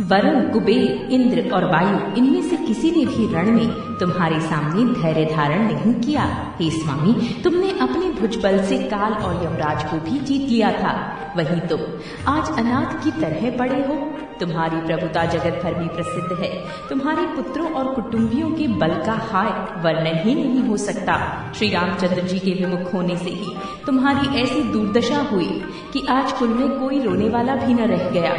वरुण, कुबेर, इंद्र और वायु, इनमें से किसी ने भी रण में तुम्हारे सामने धैर्य धारण नहीं किया। हे स्वामी, तुमने अपने भुजबल से काल और यमराज को भी जीत लिया था। वहीं तुम आज अनाथ की तरह पड़े हो। तुम्हारी प्रभुता जगत भर में प्रसिद्ध है। तुम्हारे पुत्रों और कुटुंबियों के बल का हाय वर्णन ही नहीं हो सकता। श्री रामचंद्र जी के विमुख होने से ही तुम्हारी ऐसी दुर्दशा हुई कि आज कुल में कोई रोने वाला भी न रह गया।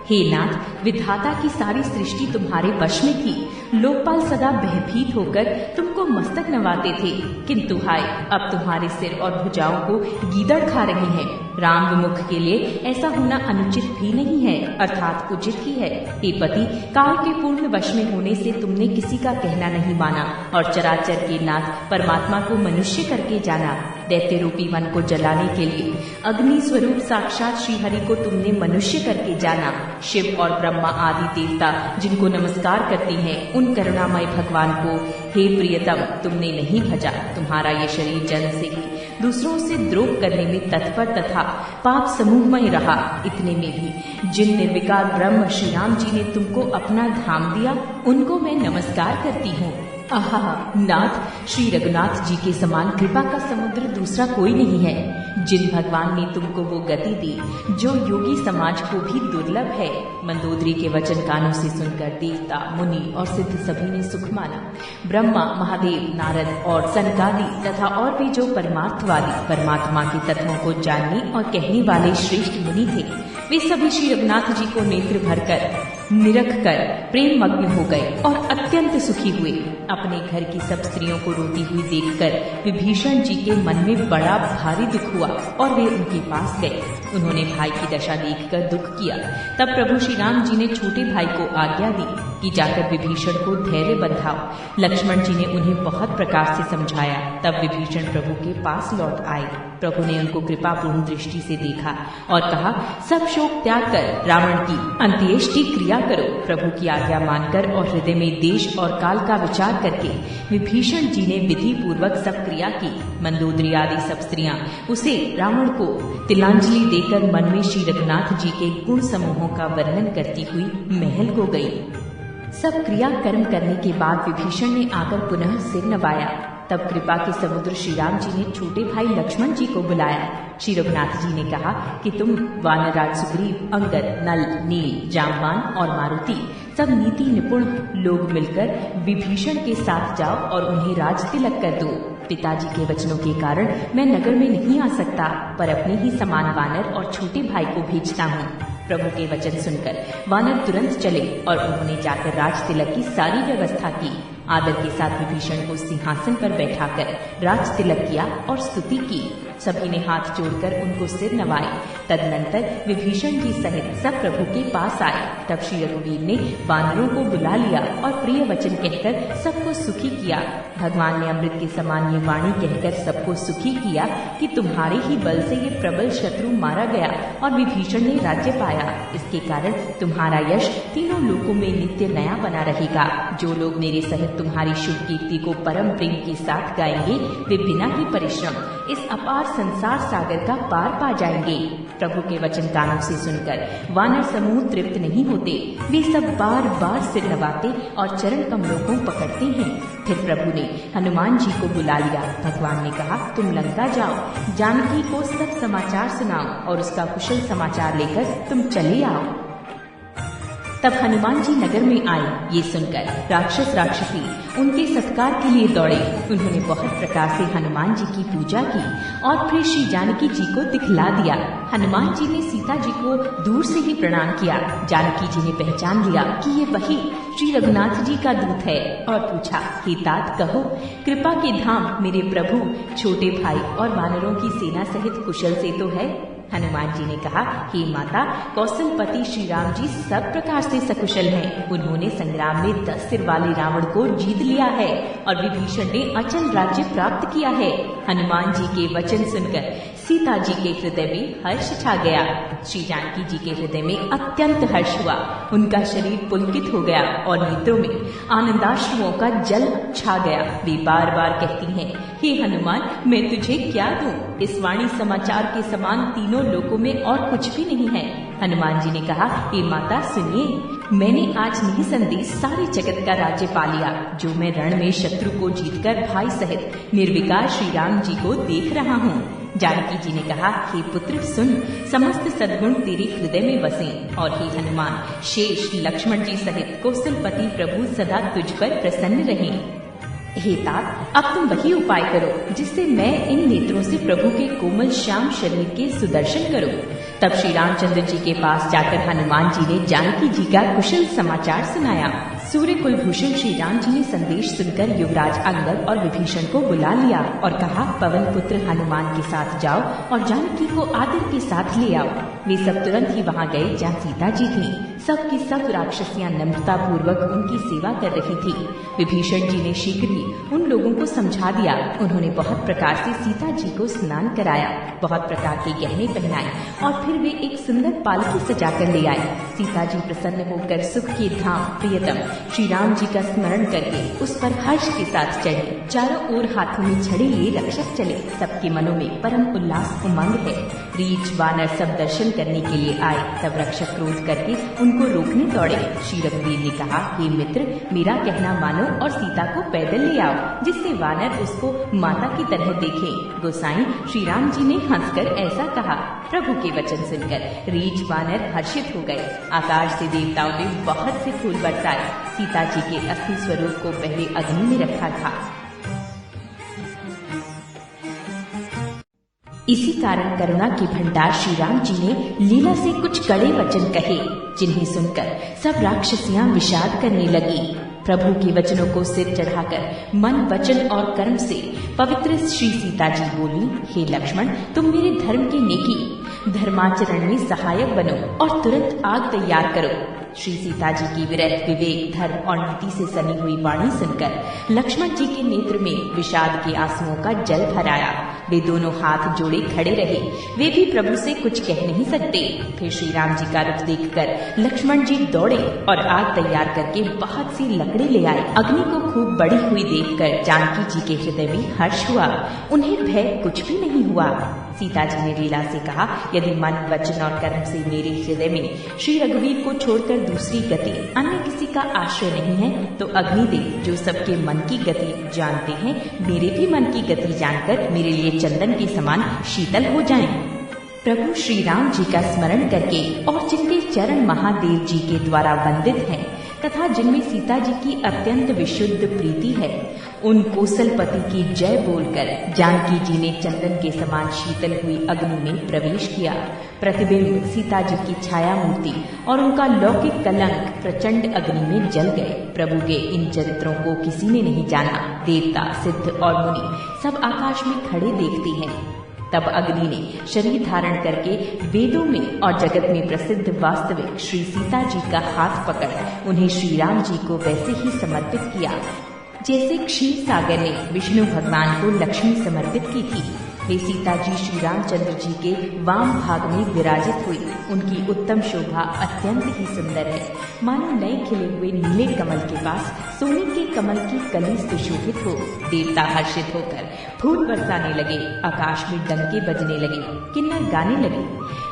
हे नाथ, विधाता की सारी सृष्टि तुम्हारे वश में थी। लोकपाल सदा भयभीत होकर तुमको मस्तक नवाते थे, किंतु हाय, अब तुम्हारे सिर और भुजाओं को गीदड़ खा रही हैं। राम विमुख के लिए ऐसा होना अनुचित भी नहीं है, अर्थात उचित ही है। हे पति, काल के पूर्ण वश में होने से तुमने किसी का कहना नहीं माना और चराचर के नाथ परमात्मा को मनुष्य करके जाना। दैत्य रूपी वन को जलाने के लिए अग्नि स्वरूप साक्षात श्री हरि को तुमने मनुष्य करके जाना। शिव और ब्रह्मा आदि देवता जिनको नमस्कार करते हैं, उन करुणामय भगवान को हे प्रियतम तुमने नहीं भजा। तुम्हारा ये शरीर जन्म से ही दूसरों से द्रोह करने में तत्पर तथा पाप समूहमय रहा। इतने में भी जिन निर्विकार ब्रह्म श्री राम जी ने तुमको अपना धाम दिया, उनको मैं नमस्कार करती हूँ। आहा नाथ, श्री रघुनाथ जी के समान कृपा का समुद्र दूसरा कोई नहीं है। जिन भगवान ने तुमको वो गति दी जो योगी समाज को भी दुर्लभ है। मंदोदरी के वचन कानों से सुनकर देवता, मुनि और सिद्ध सभी ने सुख माना। ब्रह्मा, महादेव, नारद और सनकादि तथा और भी जो परमार्थवादी परमात्मा के तत्वों को जानने और कहने वाले श्रेष्ठ मुनि थे, वे सभी श्री रघुनाथ जी को नेत्र भरकर निरख कर प्रेम मग्न हो गए और अत्यंत सुखी हुए। अपने घर की सब स्त्रियों को रोती हुई देखकर विभीषण जी के मन में बड़ा भारी दुख हुआ और वे उनके पास गए। उन्होंने भाई की दशा देखकर दुख किया। तब प्रभु श्री राम जी ने छोटे भाई को आज्ञा दी कि जाकर विभीषण को धैर्य बंधाओ। लक्ष्मण जी ने उन्हें बहुत प्रकार से समझाया। तब विभीषण प्रभु के पास लौट आए। प्रभु ने उनको कृपापूर्ण दृष्टि से देखा और कहा, सब शोक त्याग कर रावण की अंत्येष्टि क्रिया करो। प्रभु की आज्ञा मानकर और हृदय में देश और काल का विचार करके विभीषण जी ने विधि पूर्वक सब क्रिया की। मंदोदरी आदि सब स्त्रियां उसे रावण को तिलांजलि देकर मन में श्री रघुनाथ जी के गुण समूहों का वर्णन करती हुई महल को गई। सब क्रिया कर्म करने के बाद विभीषण ने आकर पुनः सिर नवाया। तब कृपा के समुद्र श्री राम जी ने छोटे भाई लक्ष्मण जी को बुलाया। श्री रघुनाथ जी ने कहा कि तुम वानराज सुग्रीव, अंगद, नल, नील, जामवान और मारुति सब नीति निपुण लोग मिलकर विभीषण के साथ जाओ और उन्हें राज तिलक कर दो। पिताजी के वचनों के कारण मैं नगर में नहीं आ सकता, पर अपने ही समान वानर और छोटे भाई को भेजता हूँ। प्रभु के वचन सुनकर वानर तुरंत चले और उन्होंने जाकर राज तिलक की सारी व्यवस्था की। आदर के साथ विभीषण को सिंहासन पर बैठाकर राज तिलक किया और स्तुति की। सभी ने हाथ जोड़कर उनको सिर नवाए। तदनंतर विभीषण जी सहित सब प्रभु के पास आए। तब श्री रघुवीर ने वानरों को बुला लिया और प्रिय वचन कहकर सबको सुखी किया। भगवान ने अमृत के समान ये वाणी कहकर सबको सुखी किया कि तुम्हारे ही बल से ये प्रबल शत्रु मारा गया और विभीषण ने राज्य पाया। इसके कारण तुम्हारा यश तीनों लोकों में नित्य नया बना रहेगा। जो लोग मेरे सहित तुम्हारी शुभ कीर्ति को परम प्रेम के साथ गाएंगे, वे बिना ही परिश्रम इस अपार संसार सागर का पार पा जाएंगे। प्रभु के वचन कानों से सुनकर वानर समूह तृप्त नहीं होते। वे सब बार बार सिर नवाते और चरण कमलों को पकड़ते हैं। फिर प्रभु ने हनुमान जी को बुला लिया। भगवान ने कहा, तुम लंका जाओ, जानकी को सब समाचार सुनाओ और उसका कुशल समाचार लेकर तुम चले आओ। तब हनुमान जी नगर में आए। ये सुनकर राक्षस राक्षसी उनके सत्कार के लिए दौड़े। उन्होंने बहुत प्रकार से हनुमान जी की पूजा की और फिर श्री जानकी जी को दिखला दिया। हनुमान जी ने सीता जी को दूर से ही प्रणाम किया। जानकी जी ने पहचान लिया कि ये वही श्री रघुनाथ जी का दूत है और पूछा, हे तात कहो, कृपा के धाम मेरे प्रभु छोटे भाई और वानरों की सेना सहित कुशल से तो है? हनुमान जी ने कहा, हे माता, कौशलपति श्री राम जी सब प्रकार से सकुशल हैं। उन्होंने संग्राम में 10 सिर वाले रावण को जीत लिया है और विभीषण ने अचल राज्य प्राप्त किया है। हनुमान जी के वचन सुनकर सीता जी के हृदय में हर्ष छा गया। श्री जानकी जी के हृदय में अत्यंत हर्ष हुआ। उनका शरीर पुलकित हो गया और नेत्रों में आनंदाश्रुओं का जल छा गया। वे बार बार कहती हैं, हे हनुमान, मैं तुझे क्या दूं? इस वाणी समाचार के समान तीनों लोकों में और कुछ भी नहीं है। हनुमान जी ने कहा, हे माता सुनिए, मैंने आज निसंदेह सारे जगत का राज्य पा लिया, जो मैं रण में शत्रु को जीतकर भाई सहित निर्विकार श्री राम जी को देख रहा हूँ। जानकी जी ने कहा, हे पुत्र सुन, समस्त सद्गुण तेरे हृदय में बसे और हे हनुमान, शेष लक्ष्मण जी सहित कौशलपति प्रभु सदा तुझ पर प्रसन्न रहें। हे तात, अब तुम वही उपाय करो जिससे मैं इन नेत्रों से प्रभु के कोमल श्याम शरीर के सुदर्शन करूं। तब श्री रामचंद्र जी के पास जाकर हनुमान जी ने जानकी जी का कुशल समाचार सुनाया। सूर्य कुलभूषण श्री राम जी ने संदेश सुनकर युवराज अंगद और विभीषण को बुला लिया और कहा, पवन पुत्र हनुमान के साथ जाओ और जानकी को आदर के साथ ले आओ। वे सब तुरंत ही वहां गए जहाँ सीता जी थी। सब की सब राक्षसियां नम्रता पूर्वक उनकी सेवा कर रही थी। विभीषण जी ने शीघ्र ही उन लोगों को समझा दिया। उन्होंने बहुत प्रकार से सीता जी को स्नान कराया, बहुत प्रकार के गहने पहनाए और फिर वे एक सुंदर पालकी सजाकर ले आए। सीता जी प्रसन्न होकर सुख के धाम प्रियतम श्री राम जी का स्मरण करके उस पर हर्ष के साथ चढ़े। चारों ओर हाथों में छड़ी लिए रक्षक चले। सबके मनों में परम उल्लास उमंग है। रीछ वानर सब दर्शन करने के लिए आए। तब रक्षक क्रोध करके उनको रोकने दौड़े। श्री रघुवीर ने कहा, हे मित्र, मेरा कहना मानो और सीता को पैदल ले आओ, जिससे वानर उसको माता की तरह देखें। गोसाई श्री राम जी ने हंसकर ऐसा कहा। प्रभु के वचन सुनकर रीछ वानर हर्षित हो गए। आकाश से देवताओं ने बहुत से फूल बरसाए। सीता जी के अस्थि स्वरूप को पहले अग्नि में रखा था। इसी कारण करुणा के भंडार श्री राम जी ने लीला से कुछ कड़े वचन कहे, जिन्हें सुनकर सब राक्षसियां विषाद करने लगी। प्रभु के वचनों को सिर चढ़ाकर मन, वचन और कर्म से पवित्र श्री सीता जी बोली, हे लक्ष्मण, तुम मेरे धर्म के नेकी धर्माचरण में सहायक बनो और तुरंत आग तैयार करो। श्री सीता जी की विरह, विवेक, धर्म और नीति से सनी हुई वाणी सुनकर लक्ष्मण जी के नेत्र में विषाद के आंसुओं का जल भर आया। वे दोनों हाथ जोड़े खड़े रहे। वे भी प्रभु से कुछ कह नहीं सकते। फिर श्री राम जी का रुख देखकर लक्ष्मण जी दौड़े और आग तैयार करके बहुत सी लकड़ी ले आए। अग्नि को खूब बढ़ी हुई देखकर जानकी जी के हृदय में हर्ष हुआ। उन्हें भय कुछ भी नहीं हुआ। सीता जी ने लीला से कहा, यदि मन, वचन और कर्म से मेरे हृदय में श्री रघुवीर को छोड़कर दूसरी गति अन्य किसी का आश्रय नहीं है, तो अग्निदेव जो सबके मन की गति जानते हैं, मेरे भी मन की गति जानकर मेरे लिए चंदन के समान शीतल हो जाएं। प्रभु श्री राम जी का स्मरण करके और जिनके चरण महादेव जी के द्वारा वंदित हैं तथा जिनमें सीता जी की अत्यंत विशुद्ध प्रीति है, उन कौशलपति की जय बोलकर जानकी जी ने चंदन के समान शीतल हुई अग्नि में प्रवेश किया। प्रतिबिंब, सीता जी की छाया मूर्ति और उनका लौकिक कलंक प्रचंड अग्नि में जल गए। प्रभु के इन चरित्रों को किसी ने नहीं जाना। देवता, सिद्ध और मुनि सब आकाश में खड़े देखते हैं। तब अग्नि ने शरीर धारण करके वेदों में और जगत में प्रसिद्ध वास्तविक श्री सीता जी का हाथ पकड़ उन्हें श्री राम जी को वैसे ही समर्पित किया जैसे क्षीर सागर ने विष्णु भगवान को लक्ष्मी समर्पित की थी। वे सीता जी श्री रामचंद्र जी के वाम भाग में विराजित हुई। उनकी उत्तम शोभा अत्यंत ही सुंदर है, मानो नए खिले हुए नीले कमल के पास सोने के कमल की कली सुशोभित हो। देवता हर्षित होकर फूल बरसाने लगे, आकाश में डंके बजने लगे, किन्नर गाने लगे,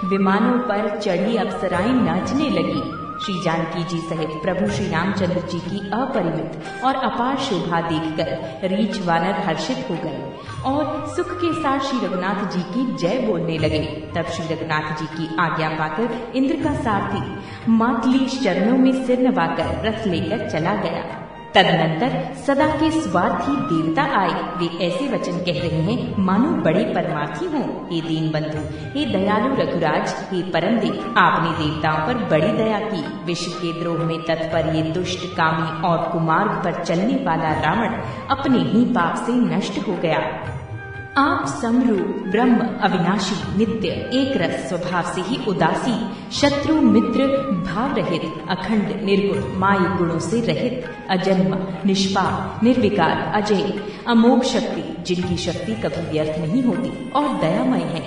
विमानों पर चढ़ी अप्सराएं नाचने लगी। श्री जानकी जी सहित प्रभु श्री रामचंद्र जी की अपरिमित और अपार शोभा देखकर रीछ वानर हर्षित हो गए और सुख के साथ श्री रघुनाथ जी की जय बोलने लगे। तब श्री रघुनाथ जी की आज्ञा पाकर इंद्र का सारथी मातली चरणों में सिर नवाकर रथ लेकर चला गया। तदनंतर सदा के स्वार्थी देवता आए। वे ऐसे वचन कह रहे हैं मानो बड़े परमार्थी हों। हे दीन बंधु, हे दयालु रघुराज, हे परम देव, आपने देवताओं पर बड़ी दया की। विश्व के द्रोह में तत्पर ये दुष्ट, कामी और कुमार्ग पर चलने वाला रावण अपने ही पाप से नष्ट हो गया। आप समरूप, ब्रह्म, अविनाशी, नित्य, एक रस स्वभाव से ही उदासी, शत्रु मित्र भाव रहित, अखंड, निर्गुण, माया गुणों से रहित, अजन्म, निष्पाप, निर्विकार, अजय, अमोघ शक्ति, जिनकी शक्ति कभी व्यर्थ नहीं होती और दयामय है।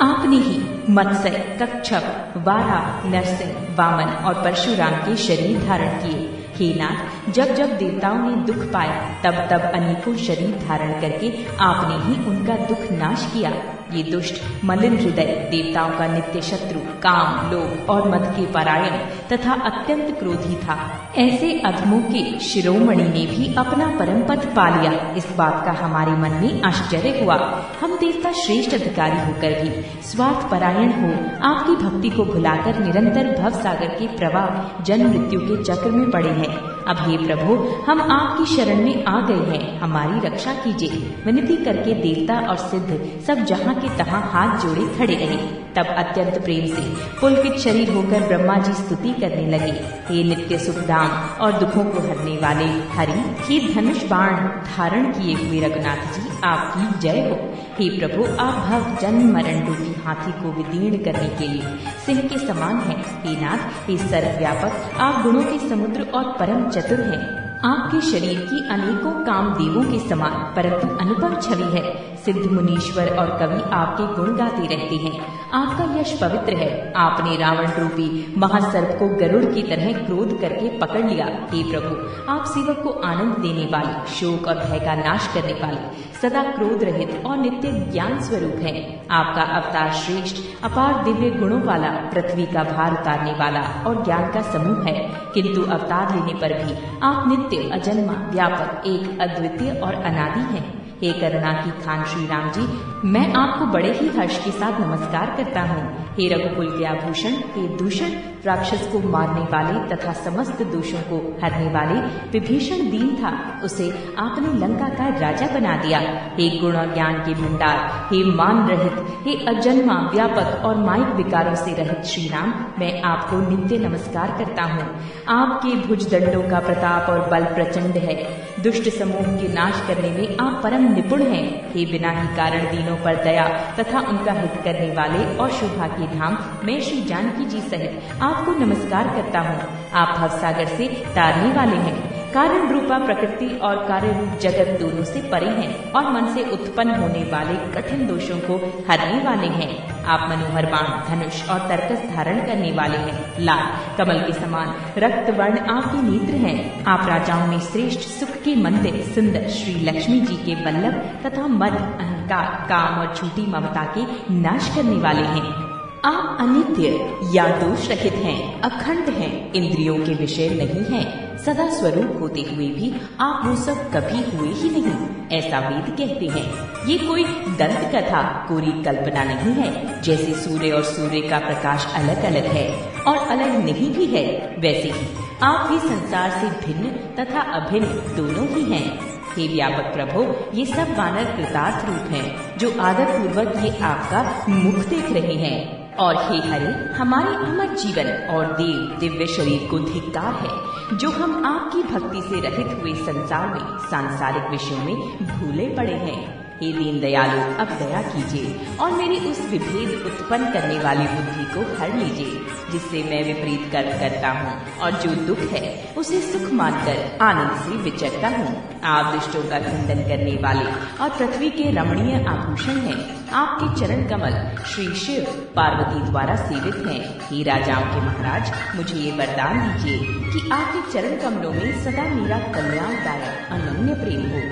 आपने ही मत्स्य, कच्छप, वाराह, नरसिंह, वामन और परशुराम के शरीर धारण किए। हे नाथ, जब जब देवताओं ने दुख पाया तब तब अनेकों शरीर धारण करके आपने ही उनका दुख नाश किया। ये दुष्ट मलिन हृदय देवताओं का नित्य शत्रु, काम, लोभ और मद के परायण तथा अत्यंत क्रोधी था। ऐसे अधमों के शिरोमणि ने भी अपना परम पद पा लिया। इस बात का हमारे मन में आश्चर्य हुआ। हम देवता श्रेष्ठ अधिकारी होकर भी स्वार्थ परायण हो आपकी भक्ति को भुलाकर निरंतर भव सागर के प्रवाह जन्म मृत्यु के चक्र में पड़े हैं। अब हे प्रभु, हम आपकी शरण में आ गए हैं, हमारी रक्षा कीजिए। विनती करके देवता और सिद्ध सब जहाँ के तहाँ हाथ जोड़े खड़े रहे। तब अत्यंत प्रेम से पुलकित शरीर होकर ब्रह्मा जी स्तुति करने लगे। हे नित्य सुखधाम और दुखों को हरने वाले हरि, हे धनुष बाण धारण किए हुए रघुनाथ जी, आपकी जय हो। हे प्रभु, आप भव जन्म मरण रूपी हाथी को विदीर्ण करने के लिए सिंह के समान हैं। हे नाथ, हे सर्वव्यापक, आप गुणों के समुद्र और परम चतुर हैं। आपके शरीर की अनेकों काम देवों के समान परंतु अनुपम छवि है। सिद्ध मुनीश्वर और कवि आपके गुण गाते रहते हैं। आपका यश पवित्र है। आपने रावण रूपी महासर्प को गरुड़ की तरह क्रोध करके पकड़ लिया। हे प्रभु, आप सेवक को आनंद देने वाले, शोक और भय का नाश करने वाले, सदा क्रोध रहित और नित्य ज्ञान स्वरूप है। आपका अवतार श्रेष्ठ, अपार दिव्य गुणों वाला, पृथ्वी का भार उतारने वाला और ज्ञान का समूह है। किंतु अवतार लेने पर भी आप नित्य अजन्मा, व्यापक, एक अद्वितीय और अनादि हैं। हे करुणा की खान श्री राम जी, मैं आपको बड़े ही हर्ष के साथ नमस्कार करता हूँ। हे रघुकुल के आभूषण, हे दूषण राक्षस को मारने वाले तथा समस्त दोषों को हरने वाले, विभीषण दीन था, उसे आपने लंका का राजा बना दिया। हे गुण और ज्ञान के भंडार, हे मान रहित, हे अजन्मा, व्यापक और माइक विकारों से रहित श्री राम, मैं आपको नित्य नमस्कार करता हूँ। आपके भुजदंडों का प्रताप और बल प्रचंड है। दुष्ट समूह के नाश करने में आप परम निपुण हैं। हे बिना ही कारण दीनों पर दया तथा उनका हित करने वाले और शोभा के धाम, मैं श्री जानकी जी सहित आपको नमस्कार करता हूँ। आप भवसागर से तारने वाले हैं। कारण रूपा प्रकृति और कार्य रूप जगत दोनों से परे हैं और मन से उत्पन्न होने वाले कठिन दोषों को हरने वाले हैं। आप मनोहर बाण, धनुष और तरकस धारण करने वाले हैं। लाल कमल के समान रक्त वर्ण आपके नेत्र हैं। आप राजाओं में श्रेष्ठ, सुख के मंदिर, सुंदर श्री लक्ष्मी जी के वल्लभ तथा मद, अहंकार, काम और झूठी ममता के नाश करने वाले हैं। आप अनित्य या दोष रहित हैं, अखंड हैं, इंद्रियों के विषय नहीं हैं। सदा स्वरूप होते हुए भी आप वो सब कभी हुए ही नहीं, ऐसा वेद कहते हैं। ये कोई दंत कथा, कोरी कल्पना नहीं है। जैसे सूर्य और सूर्य का प्रकाश अलग अलग है और अलग नहीं भी है, वैसे ही आप भी संसार से भिन्न तथा अभिन्न दोनों ही हैं। हे व्यापक प्रभु, ये सब वानर कृतार्थ रूप हैं, जो आदर पूर्वक ये आपका मुख देख रहे हैं। और हे हरि, हमारे अमर जीवन और देव दिव्य शरीर को धिक्कार है, जो हम आपकी भक्ति से रहित हुए संसार में सांसारिक विषयों में भूले पड़े हैं। हे दीन दयालु, अब दया कीजिए और मेरी उस विभेद उत्पन्न करने वाली बुद्धि को हर लीजिए, जिससे मैं विपरीत कर्म करता हूँ और जो दुख है उसे सुख मानकर आनंद से विचरता हूँ। आप दुष्टों का खंडन करने वाले और पृथ्वी के रमणीय आभूषण हैं। आपके चरण कमल श्री शिव पार्वती द्वारा सेवित हैं। हे राजाओं के महाराज, मुझे ये वरदान दीजिए कि आपके चरण कमलों में सदा मेरा कल्याणदायक अनन्य प्रेम हो।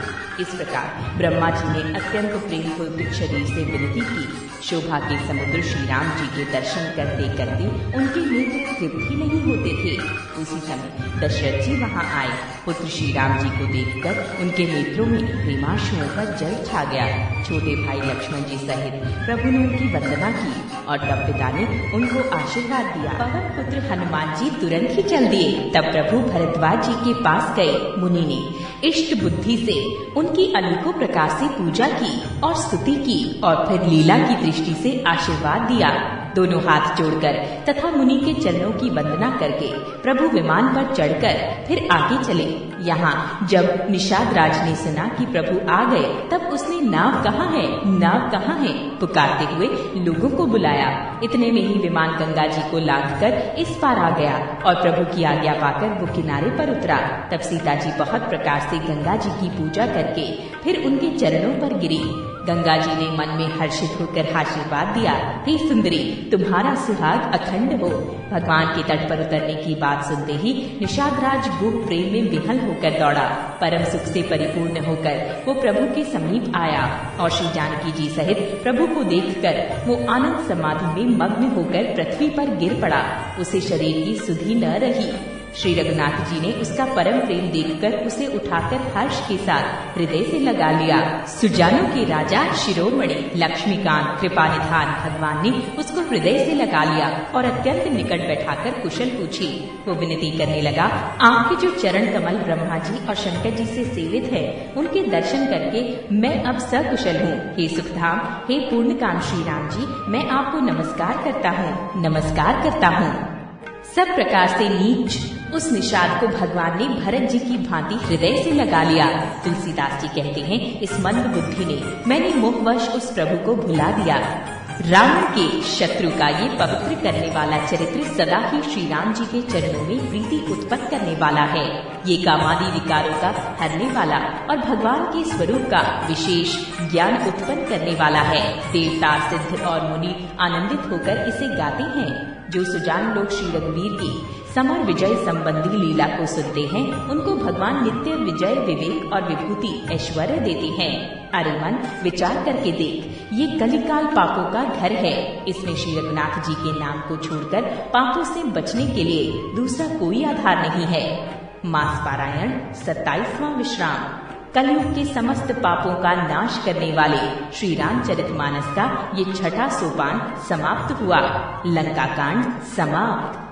इस प्रकार ब्रह्मा जी ने अत्यंत प्रेम पुलकित शरीर से विनती की। शोभा के समुद्र श्री राम जी के दर्शन करते करते उनके नेत्र तृप्त ही नहीं होते थे। उसी समय दशरथ जी वहाँ आए। पुत्र श्री राम जी को देखकर उनके नेत्रों में प्रेमाश्रुओं का जल छा गया। छोटे भाई लक्ष्मण जी सहित प्रभु ने उनकी वंदना की और तब पिता ने उनको आशीर्वाद दिया। पवन पुत्र हनुमान जी तुरंत ही चल दिए। तब प्रभु भरद्वाज जी के पास गए। मुनि ने इष्ट बुद्धि से उनकी अनेकों प्रकार से पूजा की और स्तुति की और फिर लीला की दृष्टि से आशीर्वाद दिया। दोनों हाथ जोड़कर तथा मुनि के चरणों की वंदना करके प्रभु विमान पर चढ़कर फिर आगे चले। यहाँ जब निषाद राज ने सुना कि प्रभु आ गए, तब उसने नाव कहाँ है, नाव कहाँ है पुकारते हुए लोगों को बुलाया। इतने में ही विमान गंगा जी को लांघकर इस पार आ गया और प्रभु की आज्ञा पाकर वो किनारे पर उतरा। तब सीता जी बहुत प्रकार से गंगा जी की पूजा करके फिर उनके चरणों पर गिरी। गंगा जी ने मन में हर्षित होकर आशीर्वाद दिया, हे सुंदरी, तुम्हारा सुहाग अखंड हो। भगवान के तट पर उतरने की बात सुनते ही निषादराज गुह प्रेम में विहल होकर दौड़ा। परम सुख से परिपूर्ण होकर वो प्रभु के समीप आया और श्री जानकी जी सहित प्रभु को देखकर वो आनंद समाधि में मग्न होकर पृथ्वी पर गिर पड़ा। उसे शरीर की सुधि न रही। श्री रघुनाथ जी ने उसका परम प्रेम देखकर उसे उठाकर हर्ष के साथ हृदय से लगा लिया। सुजानों के राजा शिरोमणि लक्ष्मीकांत कृपानिधान भगवान ने उसको हृदय से लगा लिया और अत्यंत निकट बैठाकर कुशल पूछी। वो विनती करने लगा, आपके जो चरण कमल ब्रह्मा जी और शंकर जी से सेवित है, उनके दर्शन करके मैं अब सकुशल हूँ। हे सुखधाम, हे पूर्णकाम श्री राम जी, मैं आपको नमस्कार करता हूँ। सब प्रकार से नीच उस निषाद को भगवान ने भरत जी की भांति हृदय से लगा लिया। तुलसीदास जी कहते हैं, इस मंद बुद्धि ने मैंने मोहवश उस प्रभु को भुला दिया। रावण के शत्रु का ये पवित्र करने वाला चरित्र सदा ही श्री राम जी के चरणों में प्रीति उत्पन्न करने वाला है। ये कामादि विकारों का हरने वाला और भगवान के स्वरूप का विशेष ज्ञान उत्पन्न करने वाला है। देवता, सिद्ध और मुनि आनंदित होकर इसे गाते हैं। जो सुजान लोग श्री रघुवीर की समर विजय संबंधी लीला को सुनते हैं, उनको भगवान नित्य विजय, विवेक और विभूति ऐश्वर्य देते हैं। अरे मन, विचार करके देख, ये कलिकाल पापों का घर है। इसमें श्री रघुनाथ जी के नाम को छोड़कर पापों से बचने के लिए दूसरा कोई आधार नहीं है। मास पारायण 27वां विश्राम। कलयुग के समस्त पापों का नाश करने वाले श्री रामचरितमानस का ये छठा सोपान समाप्त हुआ। लंका कांड समाप्त।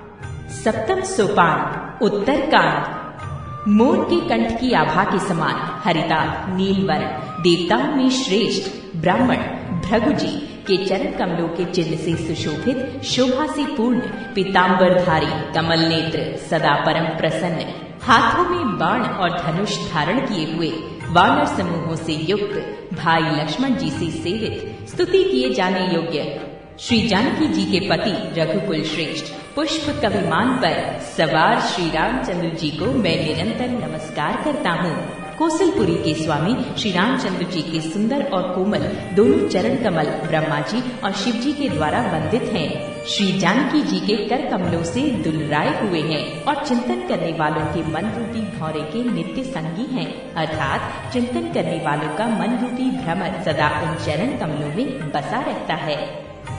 सप्तम सोपान उत्तरकांड। मोर के कंठ की आभा के समान हरिता नीलवर्ण, देवताओं में श्रेष्ठ ब्राह्मण भृगु जी के चरण कमलों के चिन्ह से सुशोभित, शोभा से पूर्ण, पीतांबरधारी, कमल नेत्र, सदा परम प्रसन्न, हाथों में बाण और धनुष धारण किए हुए, वानर समूहों से युक्त, भाई लक्ष्मण जी से सेवित, स्तुति किए जाने योग्य श्री जानकी जी के पति रघुकुल श्रेष्ठ, पुष्प कविमान पर सवार श्री रामचंद्र जी को मैं निरंतर नमस्कार करता हूँ। कौशलपुरी के स्वामी श्री रामचंद्र जी के सुंदर और कोमल दोनों चरण कमल ब्रह्मा जी और शिव जी के द्वारा वंदित हैं। श्री जानकी जी के कर कमलों से दुलराए हुए हैं और चिंतन करने वालों के मन रूपी भौरे के नित्य संगी हैं। अर्थात चिंतन करने वालों का मन रूपी भ्रमर सदा उन चरण कमलों में बसा रहता है।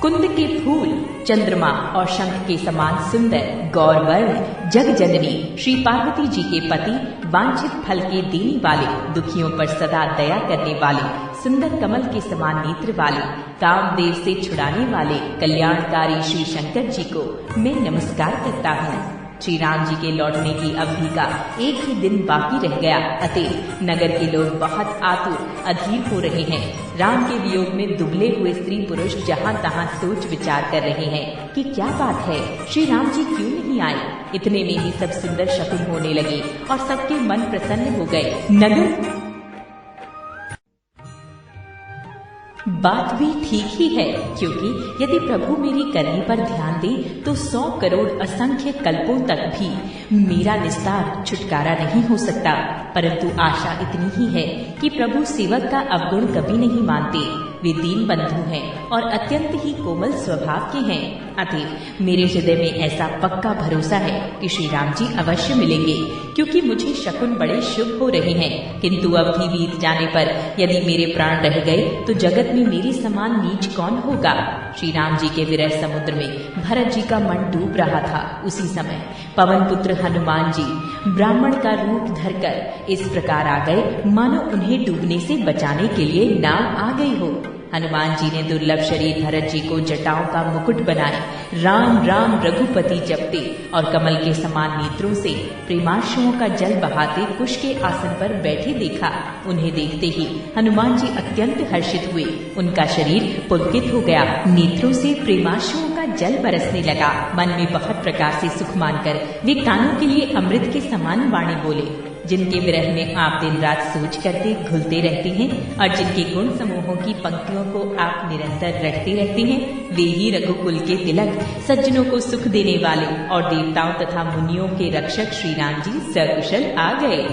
कुंद के फूल, चंद्रमा और शंख के समान सुंदर गौरवर्ण जग जननी श्री पार्वती जी के पति, वांछित फल के देने वाले, दुखियों पर सदा दया करने वाले, सुंदर कमल के समान नेत्र वाले, कामदेव से छुड़ाने वाले कल्याणकारी श्री शंकर जी को मैं नमस्कार करता हूँ। श्री राम जी के लौटने की अवधि का एक ही दिन बाकी रह गया, अतः नगर के लोग बहुत आतुर अधीर हो रहे हैं। राम के वियोग में दुबले हुए स्त्री पुरुष जहाँ तहाँ सोच विचार कर रहे हैं कि क्या बात है, श्री राम जी क्यों नहीं आए। इतने में ही सब सुंदर शकुन होने लगे और सबके मन प्रसन्न हो गए। नगर बात भी ठीक ही है, क्योंकि यदि प्रभु मेरी करनी पर ध्यान दे तो 100 करोड़ असंख्य कल्पों तक भी मेरा निस्तार छुटकारा नहीं हो सकता। परंतु आशा इतनी ही है कि प्रभु सेवक का अवगुण कभी नहीं मानते। वे दीन बंधु हैं और अत्यंत ही कोमल स्वभाव के हैं। अतः मेरे हृदय में ऐसा पक्का भरोसा है कि श्री राम जी अवश्य मिलेंगे, क्योंकि मुझे शकुन बड़े शुभ हो रहे हैं। किंतु अवधि बीत जाने पर यदि मेरे प्राण रह गए तो जगत में मेरे समान नीच कौन होगा। श्री राम जी के विरह समुद्र में भरत जी का मन डूब रहा था। उसी समय पवन पुत्र हनुमान जी ब्राह्मण का रूप धरकर इस प्रकार आ गए मानो उन्हें डूबने से बचाने के लिए नाव आ गई हो। हनुमान जी ने दुर्लभ शरीर भरत जी को जटाओं का मुकुट बनाए राम राम रघुपति जपते और कमल के समान नेत्रों से प्रेमाश्रुओं का जल बहाते कुश के आसन पर बैठे देखा। उन्हें देखते ही हनुमान जी अत्यंत हर्षित हुए। उनका शरीर पुलकित हो गया, नेत्रों से प्रेमाश्रुओं का जल बरसने लगा। मन में बहुत प्रकार से सुख मानकर वे कानों के लिए अमृत के समान वाणी बोले। जिनके विरह में आप दिन रात सोच करते घुलते रहते हैं और जिनके गुण समूहों की पंक्तियों को आप निरंतर रटते रहते हैं, वे ही रघुकुल के तिलक, सज्जनों को सुख देने वाले और देवताओं तथा मुनियों के रक्षक श्री राम जी सकुशल आ गए।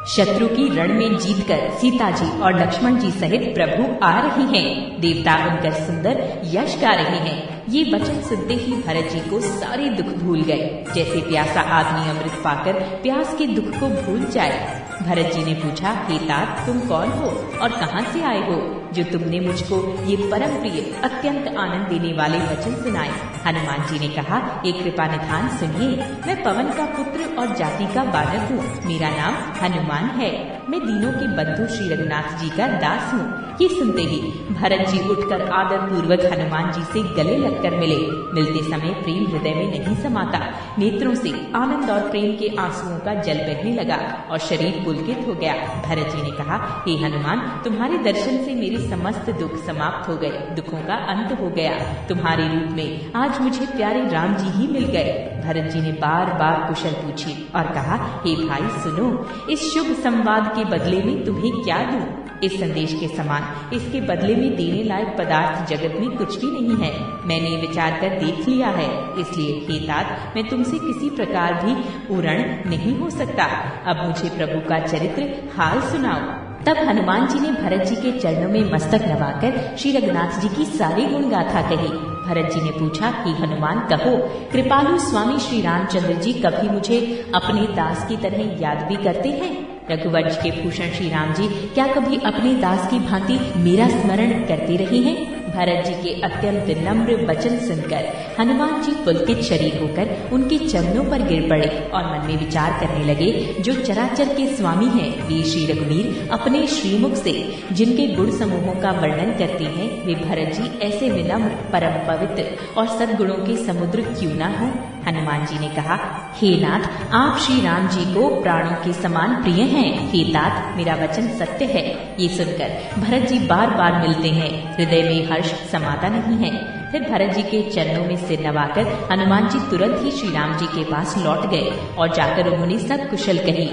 शत्रु की रण में जीतकर सीता जी और लक्ष्मण जी सहित प्रभु आ रहे हैं। देवता उनकर सुंदर यश गा रहे हैं। ये वचन सुनते ही भरत जी को सारे दुख भूल गए, जैसे प्यासा आदमी अमृत पाकर प्यास के दुख को भूल जाए। भरत जी ने पूछा, हे तात, तुम कौन हो और कहाँ से आए हो जो तुमने मुझको ये परम प्रिय अत्यंत आनंद देने वाले वचन सुनाए। हनुमान जी ने कहा, एक कृपा निधान सुनिए, मैं पवन का पुत्र और जाति का बालक हूँ। मेरा नाम हनुमान है। मैं दीनों के बंधु श्री रघुनाथ जी का दास हूँ। ये सुनते ही भरत जी उठकर आदर पूर्वक हनुमान जी से गले लगकर मिले। मिलते समय प्रेम हृदय में नहीं समाता। नेत्रों से आनंद और प्रेम के आंसुओं का जल बहने लगा और शरीर पुलकित हो गया। भरत जी ने कहा, हे हनुमान, तुम्हारे दर्शन से मेरे समस्त दुख समाप्त हो गए, दुखों का अंत हो गया। तुम्हारे रूप में आज मुझे प्यारे राम जी ही मिल गए। भरत जी ने बार बार कुशल पूछी और कहा, हे भाई सुनो, इस शुभ संवाद के बदले में तुम्हें क्या दूं? इस संदेश के समान इसके बदले में देने लायक पदार्थ जगत में कुछ भी नहीं है। मैंने विचार कर देख लिया है, इसलिए हे तात, मैं तुमसे किसी प्रकार भी उरण नहीं हो सकता। अब मुझे प्रभु का चरित्र हाल सुनाओ। तब हनुमान जी ने भरत जी के चरणों में मस्तक नवाकर श्री रघुनाथ जी की सारी गुण गाथा कही। भरत जी ने पूछा, कि हनुमान कहो, कृपालु स्वामी श्री रामचंद्र जी कभी मुझे अपने दास की तरह याद भी करते हैं? रघुवंश के भूषण श्री राम जी क्या कभी अपने दास की भांति मेरा स्मरण करते रहे हैं? भरत जी के अत्यंत नम्र वचन सुनकर हनुमान जी पुलकित शरीर होकर उनके चरणों पर गिर पड़े और मन में विचार करने लगे, जो चराचर के स्वामी हैं वे श्री रघुवीर अपने श्रीमुख से जिनके गुण समूहों का वर्णन करते हैं, वे भरत जी ऐसे विनम्र, परम पवित्र और सद्गुणों के समुद्र क्यों न हो? हनुमान जी ने कहा, हे नाथ, आप श्री राम जी को प्राणों के समान प्रिय हैं। हे तात, मेरा वचन सत्य है। ये सुनकर भरत जी बार बार मिलते हैं। हृदय में हर्ष समाता नहीं है। फिर भरत जी के चरणों में सिर नवाकर हनुमान जी तुरंत ही श्री राम जी के पास लौट गए और जाकर उन्होंने सब कुशल कही।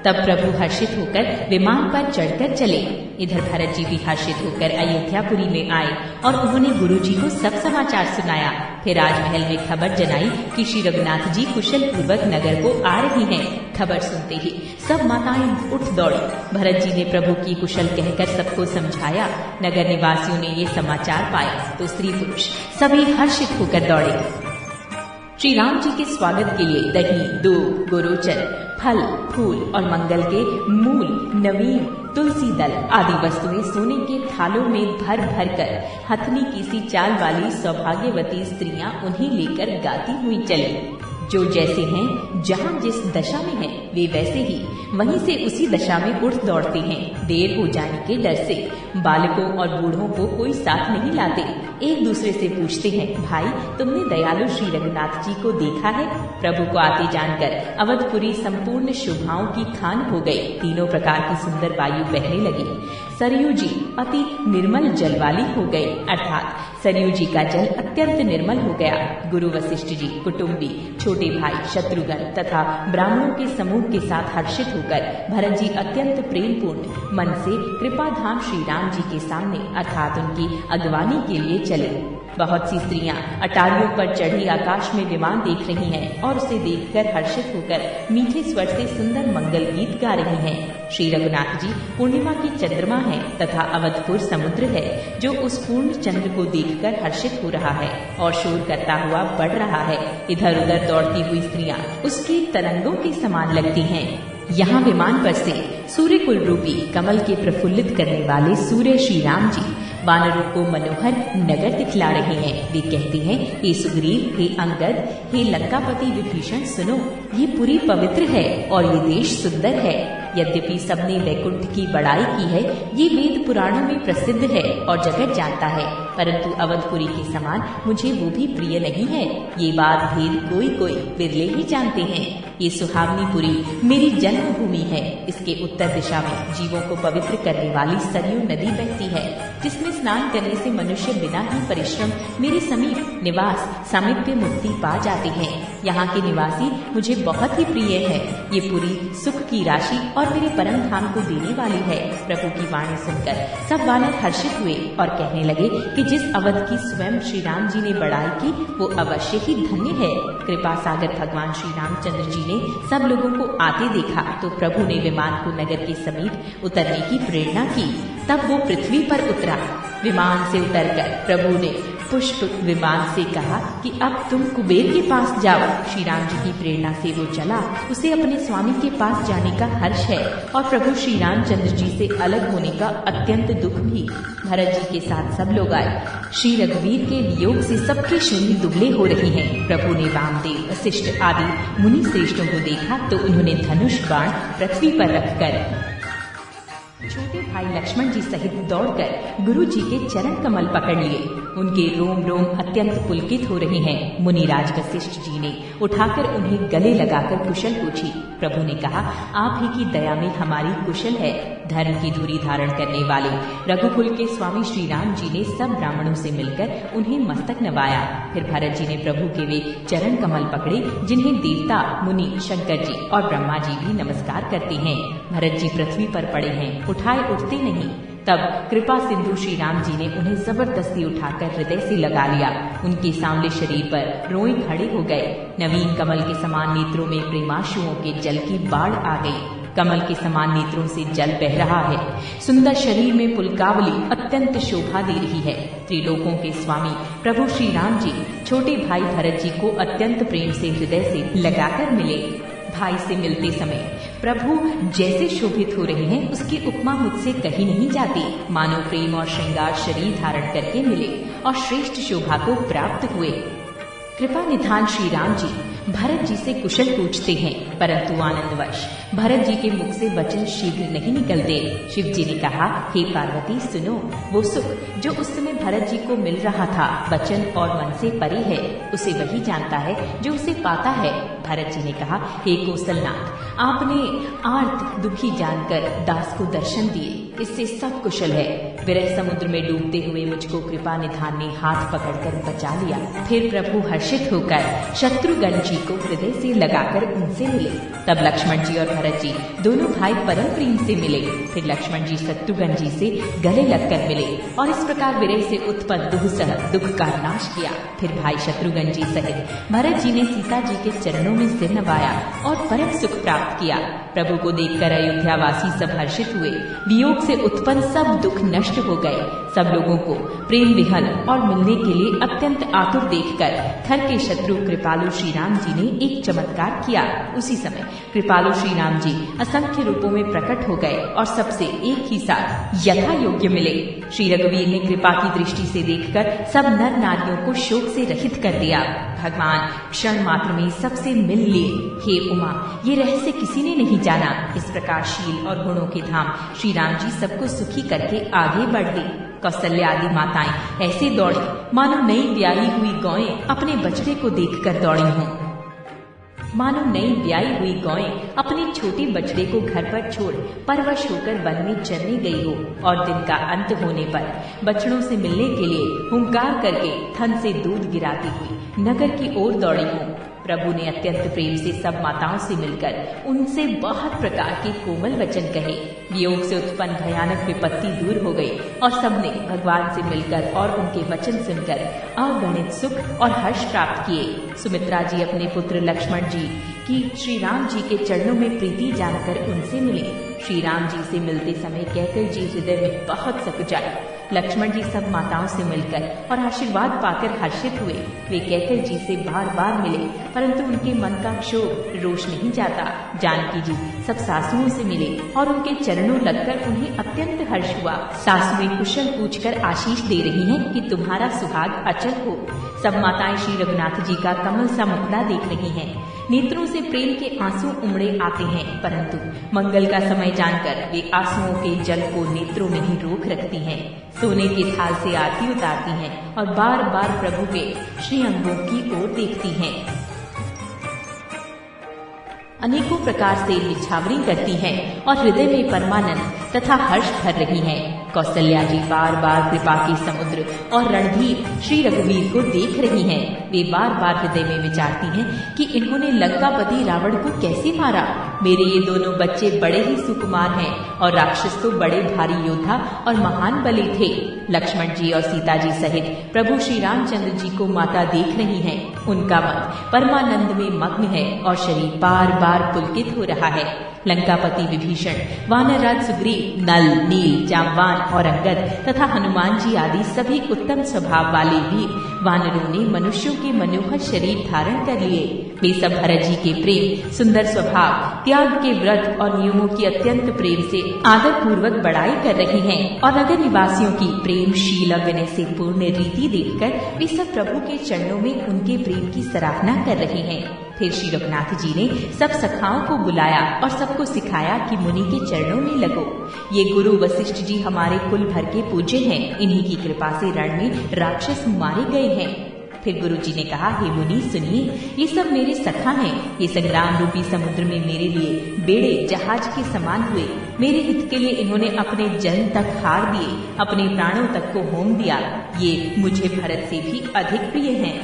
तब प्रभु हर्षित होकर विमान पर चढ़कर चले। इधर भरत जी भी हर्षित होकर अयोध्यापुरी में आए और उन्होंने गुरु जी को सब समाचार सुनाया। फिर राजमहल में खबर जनाई कि श्री रघुनाथ जी कुशल पूर्वक नगर को आ रही हैं। खबर सुनते ही सब माताएं उठ दौड़ी। भरत जी ने प्रभु की कुशल कहकर सबको समझाया। नगर निवासियों ने ये समाचार पाए तो स्त्री पुरुष सभी हर्षित होकर दौड़े। श्री राम जी के स्वागत के लिए दही, दूध, गोरोचन, फल, फूल और मंगल के मूल, नवीन, तुलसी दल आदि वस्तुएं सोने के थालों में भर भर कर हथनी की सी चाल वाली सौभाग्यवती स्त्रियां उन्हें लेकर गाती हुई चली। जो जैसे हैं, जहाँ जिस दशा में हैं, वे वैसे ही वहीं से उसी दशा में उठ दौड़ते हैं। देर हो जाने के डर से बालकों और बूढ़ों को कोई साथ नहीं लाते। एक दूसरे से पूछते हैं, भाई तुमने दयालु श्री रघुनाथ जी को देखा है? प्रभु को आते जानकर अवधपुरी संपूर्ण शोभाओं की खान हो गई। तीनों प्रकार की सुंदर वायु बहने लगी। सरयू जी अति निर्मल जल वाली हो गई, अर्थात सरयू जी का जल अत्यंत निर्मल हो गया। गुरु वशिष्ठ जी, कुटुंबी, छोटे भाई, शत्रुघ्न तथा ब्राह्मणों के समूह के साथ हर्षित होकर भरत जी अत्यंत प्रेमपूर्ण मन से कृपाधाम श्री राम जी के सामने अर्थात उनकी अगवानी के लिए चले। बहुत सी स्त्रियां अटारियों पर चढ़ी आकाश में विमान देख रही हैं और उसे देखकर हर्षित होकर मीठे स्वर से सुंदर मंगल गीत गा रही हैं। श्री रघुनाथ जी पूर्णिमा की चंद्रमा है तथा अवधपुर समुद्र है, जो उस पूर्ण चंद्र को देखकर हर्षित हो रहा है और शोर करता हुआ बढ़ रहा है। इधर उधर दौड़ती हुई स्त्रियां उसके तरंगों के समान लगती हैं। यहाँ विमान पर से सूर्य कुल रूपी कमल के प्रफुल्लित करने वाले सूर्य श्री राम जी वानरों को मनोहर नगर दिखला रहे हैं। वे कहते हैं, हे सुग्रीव, हे अंगद, हे लंकापति विभीषण, सुनो, ये पुरी पवित्र है और ये देश सुंदर है। यद्यपि सबने वैकुंठ की बड़ाई की है, ये वेद पुराणों में प्रसिद्ध है और जगत जानता है, परंतु अवधपुरी के समान मुझे वो भी प्रिय नहीं है। ये बात भेद कोई कोई बिरले ही जानते हैं। ये सुहावनी पुरी मेरी जन्मभूमि है। इसके उत्तर दिशा में जीवों को पवित्र करने वाली सरयू नदी बहती है, जिसमें स्नान करने से मनुष्य बिना ही परिश्रम मेरे समीप निवास सामीप्य मुक्ति पा जाते हैं। यहाँ के निवासी मुझे बहुत ही प्रिय है। ये पूरी सुख की राशि और मेरे परम धाम को देने वाली है। प्रभु की वाणी सुनकर सब वानर हर्षित हुए और कहने लगे कि जिस अवध की स्वयं श्री राम जी ने बड़ाई की वो अवश्य ही धन्य है। कृपा सागर भगवान श्री रामचंद्र जी ने सब लोगों को आते देखा तो प्रभु ने विमान को नगर के समीप उतरने की प्रेरणा की। तब वो पृथ्वी पर उतरा। विमान से उतरकर प्रभु ने पुष्प विमान से कहा कि अब तुम कुबेर के पास जाओ। श्री राम जी की प्रेरणा से वो चला। उसे अपने स्वामी के पास जाने का हर्ष है और प्रभु श्री रामचंद्र जी से अलग होने का अत्यंत दुख भी। भरत जी के साथ सब लोग आए। श्री रघुवीर के वियोग से सबके शरीर दुबले हो रहे हैं। प्रभु ने वामदेव, वशिष्ठ आदि मुनि श्रेष्ठों को देखा तो उन्होंने धनुष बाण पृथ्वी पर रखकर छोटे भाई लक्ष्मण जी सहित दौड़कर गुरु जी के चरण कमल पकड़ लिए। उनके रोम रोम अत्यंत पुलकित हो रहे हैं। मुनिराज वशिष्ठ जी ने उठाकर उन्हें गले लगाकर कुशल पूछी। प्रभु ने कहा, आप ही की दया में हमारी कुशल है। धर्म की धुरी धारण करने वाले रघुकुल के स्वामी श्री राम जी ने सब ब्राह्मणों से मिलकर उन्हें मस्तक नवाया। फिर भरत जी ने प्रभु के वे चरण कमल पकड़े जिन्हें देवता, मुनि, शंकर जी और ब्रह्मा जी भी नमस्कार करते हैं। भरत जी पृथ्वी पर पड़े हैं, उठाए उठते नहीं। तब कृपा सिंधु श्री राम जी ने उन्हें जबरदस्ती उठाकर हृदय से लगा लिया। उनके सांवले शरीर पर रोए खड़े हो गए। नवीन कमल के समान नेत्रों में प्रेमाशुओं के जल की बाढ़ आ गई। कमल के समान नेत्रों से जल बह रहा है। सुंदर शरीर में पुलकावली अत्यंत शोभा दे रही है। त्रिलोकों के स्वामी प्रभु श्री राम जी छोटे भाई भरत जी को अत्यंत प्रेम से हृदय से लगाकर मिले। भाई से मिलते समय प्रभु जैसे शोभित हो रहे हैं उसकी उपमा मुझसे कही नहीं जाती। मानो प्रेम और श्रृंगार शरीर धारण करके मिले और श्रेष्ठ शोभा को प्राप्त हुए। कृपा निधान श्री राम जी भरत जी से कुशल पूछते हैं, परंतु आनंदवश भरत जी के मुख से वचन शीघ्र नहीं निकलते। शिव जी ने कहा, हे पार्वती सुनो, वो सुख जो उस समय भरत जी को मिल रहा था वचन और मन से परे है। उसे वही जानता है जो उसे पाता है। भरत जी ने कहा, हे कौशलनाथ, आपने आर्त दुखी जानकर दास को दर्शन दिए, इससे सब कुशल है। विरह समुद्र में डूबते हुए मुझको कृपा निधान ने हाथ पकड़कर बचा लिया। फिर प्रभु हर्षित होकर शत्रुघ्न जी को हृदय से लगाकर उनसे मिले। तब लक्ष्मण जी और भरत जी दोनों भाई परम प्रेम से मिले। फिर लक्ष्मण जी शत्रुघ्न जी से गले लगकर मिले और इस प्रकार विरह से उत्पन्न दुःसह दुख का नाश किया। फिर भाई शत्रुघ्न जी सहित भरत जी ने सीता जी के चरणों में सिर नवाया और परम सुख प्राप्त किया। प्रभु को देखकर अयोध्यावासी सब हर्षित हुए। वियोग से उत्पन्न सब दुख नष्ट हो गए। सब लोगों को प्रेम विहन और मिलने के लिए अत्यंत आतुर देखकर थर के शत्रु कृपालु श्री राम जी ने एक चमत्कार किया। उसी समय कृपालु श्री राम जी असंख्य रूपों में प्रकट हो गए और सबसे एक ही साथ यथा योग्य मिले। श्री रघुवीर ने कृपा की दृष्टि से देखकर सब नर नारियों को शोक से रहित कर दिया। भगवान क्षण मात्र में सबसे मिल लिए। हे उमा, ये रहस्य किसी ने नहीं जाना। इस प्रकार शील और गुणों के धाम श्री राम जी सबको सुखी करके आगे बढ़े। कौशल्या आदि माताएं ऐसे दौड़ी मानो नई ब्याही हुई गौएं अपने बछड़े को देखकर दौड़ी हों। मानो नई ब्याही हुई गौएं अपने छोटे बछड़े को घर पर छोड़ परवश होकर वन में चरने गई हो और दिन का अंत होने पर बछड़ों से मिलने के लिए हुंकार करके थन से दूध गिराती हुई नगर की ओर दौड़ी हो। प्रभु ने अत्यंत प्रेम से सब माताओं से मिलकर उनसे बहुत प्रकार के कोमल वचन कहे। वियोग से उत्पन्न भयानक विपत्ति दूर हो गई और सबने भगवान से मिलकर और उनके वचन सुनकर अगणित सुख और हर्ष प्राप्त किए। सुमित्रा जी अपने पुत्र लक्ष्मण जी की श्री राम जी के चरणों में प्रीति जानकर उनसे मिले। श्री राम जी से मिलते समय कैकेयी जी हृदय में बहुत सकुचाई। लक्ष्मण जी सब माताओं से मिलकर और आशीर्वाद पाकर हर्षित हुए। वे कैकेयी जी से बार बार मिले परंतु उनके मन का क्षोभ रोष नहीं जाता। जानकी जी सब सासुओं से मिले और उनके चरणों लगकर उन्हें अत्यंत हर्ष हुआ। सासुएं कुशल पूछकर आशीष दे रही हैं कि तुम्हारा सुहाग अचल हो। सब माताएं श्री रघुनाथ जी का कमल सा मुखड़ा देख रही हैं। नेत्रों से प्रेम के आंसू उमड़े आते हैं परंतु मंगल का समय जानकर वे आंसुओं के जल को नेत्रों में ही रोक रखती हैं। सोने के थाल से आरती उतारती हैं और बार बार प्रभु के श्री अंगों की ओर देखती हैं। अनेकों प्रकार से निछावरी करती हैं और हृदय में परमानंद तथा हर्ष भर रही हैं। कौसल्या जी बार बार कृपा के समुद्र और रणधीर श्री रघुवीर को देख रही हैं। वे बार बार हृदय में विचारती हैं कि इन्होंने लंकापति रावण को कैसे मारा। मेरे ये दोनों बच्चे बड़े ही सुकुमार हैं और राक्षस तो बड़े भारी योद्धा और महान बली थे। लक्ष्मण जी और सीता जी सहित प्रभु श्री रामचंद्र जी को माता देख रही हैं। उनका मन परमानंद में मग्न है और शरीर बार बार पुलकित हो रहा है। लंकापति विभीषण, वानरराज सुग्रीव, नल, नील, जामवान और अंगद तथा हनुमान जी आदि सभी उत्तम स्वभाव वाले वीर वानरों ने मनुष्यों के मनोहर शरीर धारण कर लिए। वे सब भरत जी के प्रेम, सुंदर स्वभाव, त्याग के व्रत और नियमों की अत्यंत प्रेम से आदर पूर्वक बड़ाई कर रही हैं और नगर निवासियों की प्रेम, शील और विनय से पूर्ण रीति देखकर वे सब प्रभु के चरणों में उनके प्रेम की सराहना कर रहे हैं। फिर श्री रघुनाथ जी ने सब सखाओं को बुलाया और सबको सिखाया कि मुनि के चरणों में लगो। ये गुरु वशिष्ठ जी हमारे कुल भर के पूज्य हैं। इन्हीं की कृपा से रण में राक्षस मारे गए हैं। फिर गुरु जी ने कहा, हे मुनि सुनिए, ये सब मेरे सखा हैं। ये संग्राम रूपी समुद्र में मेरे लिए बेड़े जहाज के समान हुए। मेरे हित के लिए इन्होंने अपने जन तक हार दिए, अपने प्राणों तक को होम दिया। ये मुझे भरत से भी अधिक प्रिय हैं।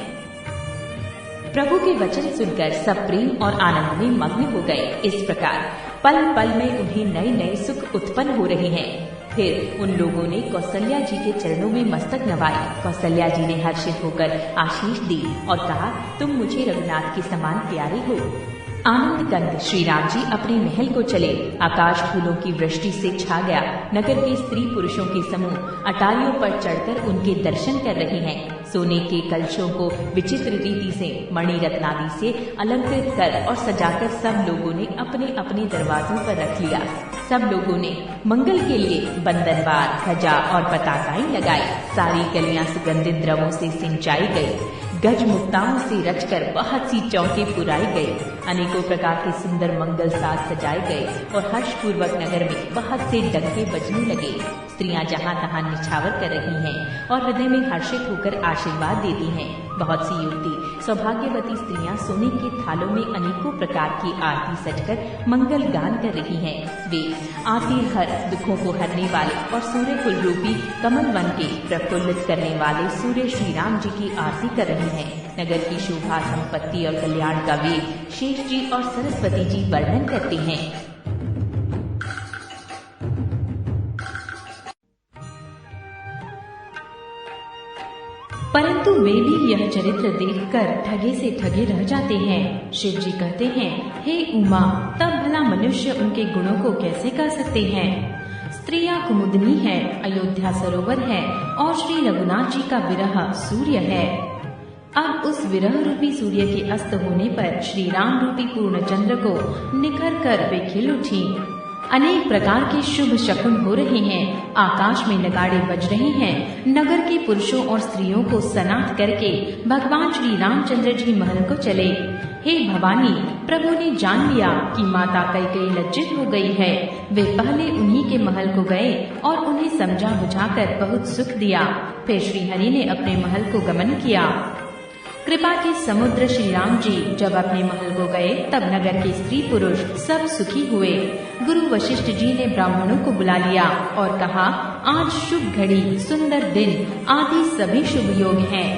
प्रभु के वचन सुनकर सब प्रेम और आनंद में मग्न हो गए। इस प्रकार पल पल में उन्हें नए नए सुख उत्पन्न हो रहे हैं। फिर उन लोगों ने कौसल्या जी के चरणों में मस्तक नवाए। कौसल्या जी ने हर्षित होकर आशीष दी और कहा, तुम मुझे रघुनाथ के समान प्यारे हो। आनंद कंद श्री राम जी अपने महल को चले। आकाश फूलों की वृष्टि से छा गया। नगर के स्त्री पुरुषों के समूह अटारियों पर चढ़कर उनके दर्शन कर रहे हैं। सोने के कलशों को विचित्र रीति से मणि रत्नादि से अलंकृत कर और सजाकर सब लोगों ने अपने अपने दरवाजों पर रख लिया। सब लोगों ने मंगल के लिए बंधनवार, ध्वजा और पताकाएं लगाई। सारी गलियां सुगंधित द्रवों से सिंचाई गई। गज मुक्ताओं से रचकर बहुत सी चौके पुराई गई। अनेकों प्रकार के सुंदर मंगल साज सजाए गए और हर्षपूर्वक नगर में बहुत से डंके बजने लगे। स्त्रियां जहां तहां निछावर कर रही हैं और हृदय में हर्षित होकर आशीर्वाद देती हैं। बहुत सी युवती सौभाग्यवती स्त्रियां सोने के थालों में अनेकों प्रकार की आरती सजकर मंगल गान कर रही हैं। वे आरती हर दुखों को हरने वाले और सूर्य कुल रूपी कमल वन के प्रफुल्लित करने वाले सूर्य श्री राम जी की आरती कर रही हैं। नगर की शोभा, संपत्ति और कल्याण का वेद शेष जी और सरस्वती जी वर्णन करते हैं। परंतु वे भी यह चरित्र देखकर ठगे से ठगे रह जाते हैं। शिव जी कहते हैं, हे उमा, तब भला मनुष्य उनके गुणों को कैसे कह सकते हैं। स्त्रियां कुमुदनी है, अयोध्या सरोवर है और श्री रघुनाथ जी का विरह सूर्य है। अब उस विरह रूपी सूर्य के अस्त होने पर श्री राम रूपी पूर्ण चंद्र को निखर कर वे खिल उठी। अनेक प्रकार के शुभ शकुन हो रहे हैं। आकाश में नगाड़े बज रहे हैं। नगर के पुरुषों और स्त्रियों को सनाथ करके भगवान श्री रामचंद्र जी महल को चले। हे भवानी, प्रभु ने जान लिया कि माता कैकेयी लज्जित हो गई है। वे पहले उन्हीं के महल को गए और उन्हें समझा बुझाकर बहुत सुख दिया। फिर श्री हरि ने अपने महल को गमन किया। कृपा के समुद्र श्री राम जी जब अपने महल को गए तब नगर के स्त्री पुरुष सब सुखी हुए। गुरु वशिष्ठ जी ने ब्राह्मणों को बुला लिया और कहा, आज शुभ घड़ी, सुंदर दिन आदि सभी शुभ योग हैं।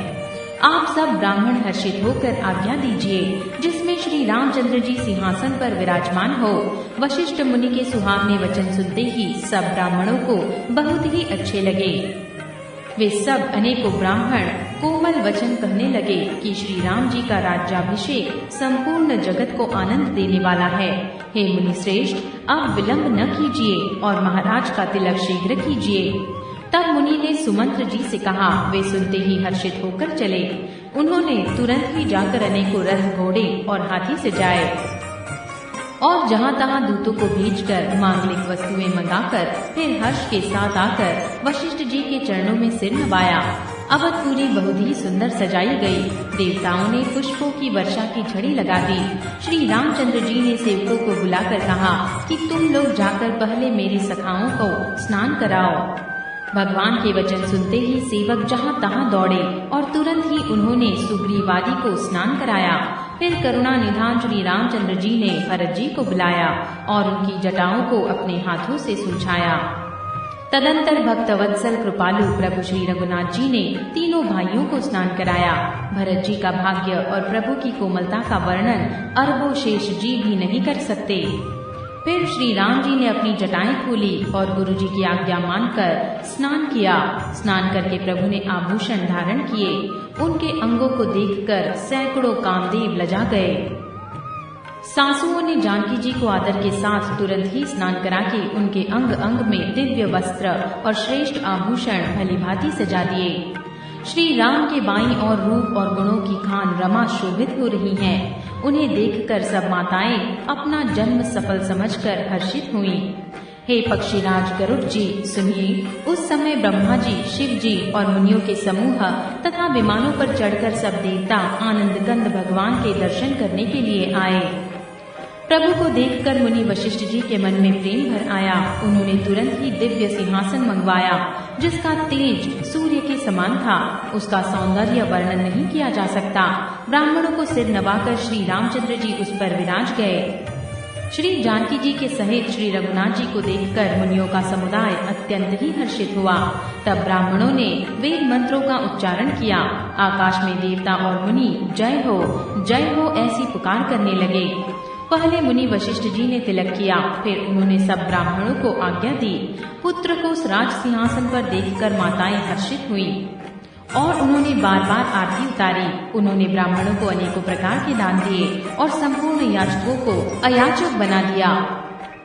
आप सब ब्राह्मण हर्षित होकर आज्ञा दीजिए जिसमें श्री रामचंद्र जी सिंहासन पर विराजमान हो। वशिष्ठ मुनि के सुहावने वचन सुनते ही सब ब्राह्मणों को बहुत ही अच्छे लगे। वे सब अनेकों ब्राह्मण कोमल वचन कहने लगे कि श्री राम जी का राज्याभिषेक संपूर्ण जगत को आनंद देने वाला है। हे मुनि श्रेष्ठ, अब विलंब न कीजिए और महाराज का तिलक शीघ्र कीजिए। तब मुनि ने सुमंत्र जी से कहा। वे सुनते ही हर्षित होकर चले। उन्होंने तुरंत ही जाकर अनेकों रथ, घोड़े और हाथी सजाए और जहाँ तहाँ दूतों को भेजकर मांगलिक वस्तुएं मंगाकर फिर हर्ष के साथ आकर वशिष्ठ जी के चरणों में सिर नवाया। अवधपुरी बहुत ही सुंदर सजाई गई। देवताओं ने पुष्पों की वर्षा की झड़ी लगा दी। श्री रामचंद्र जी ने सेवकों को बुलाकर कहा कि तुम लोग जाकर पहले मेरी सखाओं को स्नान कराओ। भगवान के वचन सुनते ही सेवक जहाँ तहाँ दौड़े और तुरंत ही उन्होंने सुग्रीवादि को स्नान कराया। फिर करुणा निधान श्री रामचंद्र जी ने भरत जी को बुलाया और उनकी जटाओं को अपने हाथों से सुलझाया। तदंतर भक्तवत्सल कृपालु प्रभु श्री रघुनाथ जी ने तीनों भाइयों को स्नान कराया। भरत जी का भाग्य और प्रभु की कोमलता का वर्णन अरबों शेष जी भी नहीं कर सकते। फिर श्री राम जी ने अपनी जटाएं खोली और गुरु जी की आज्ञा मानकर स्नान किया। स्नान करके प्रभु ने आभूषण धारण किए। उनके अंगों को देखकर सैकड़ों कामदेव लजा गए। सासुओं ने जानकी जी को आदर के साथ तुरंत ही स्नान करा के उनके अंग अंग में दिव्य वस्त्र और श्रेष्ठ आभूषण भली भांति सजा दिए। श्री राम के बाईं और रूप और गुणों की खान रमा शोभित हो रही हैं। उन्हें देखकर सब माताएं अपना जन्म सफल समझकर हर्षित हुईं। हे पक्षीराज गरुड़ जी सुनिए, उस समय ब्रह्मा जी, शिव जी और मुनियों के समूह तथा विमानों पर चढ़कर सब देवता आनंद कंद भगवान के दर्शन करने के लिए आए। प्रभु को देखकर मुनि वशिष्ठ जी के मन में प्रेम भर आया। उन्होंने तुरंत ही दिव्य सिंहासन मंगवाया जिसका तेज सूर्य के समान था। उसका सौंदर्य वर्णन नहीं किया जा सकता। ब्राह्मणों को सिर नवाकर श्री रामचंद्र जी उस पर विराज गए। श्री जानकी जी के सहित श्री रघुनाथ जी को देखकर मुनियों का समुदाय अत्यंत ही हर्षित हुआ। तब ब्राह्मणों ने वेद मंत्रों का उच्चारण किया। आकाश में देवता और मुनि जय हो ऐसी पुकार करने लगे। पहले मुनि वशिष्ठ जी ने तिलक किया, फिर उन्होंने सब ब्राह्मणों को आज्ञा दी। पुत्र को उस राज सिंहासन पर देखकर माताएं हर्षित हुईं और उन्होंने बार बार आरती उतारी। उन्होंने ब्राह्मणों को अनेकों प्रकार के दान दिए और संपूर्ण याचकों को अयाचक बना दिया।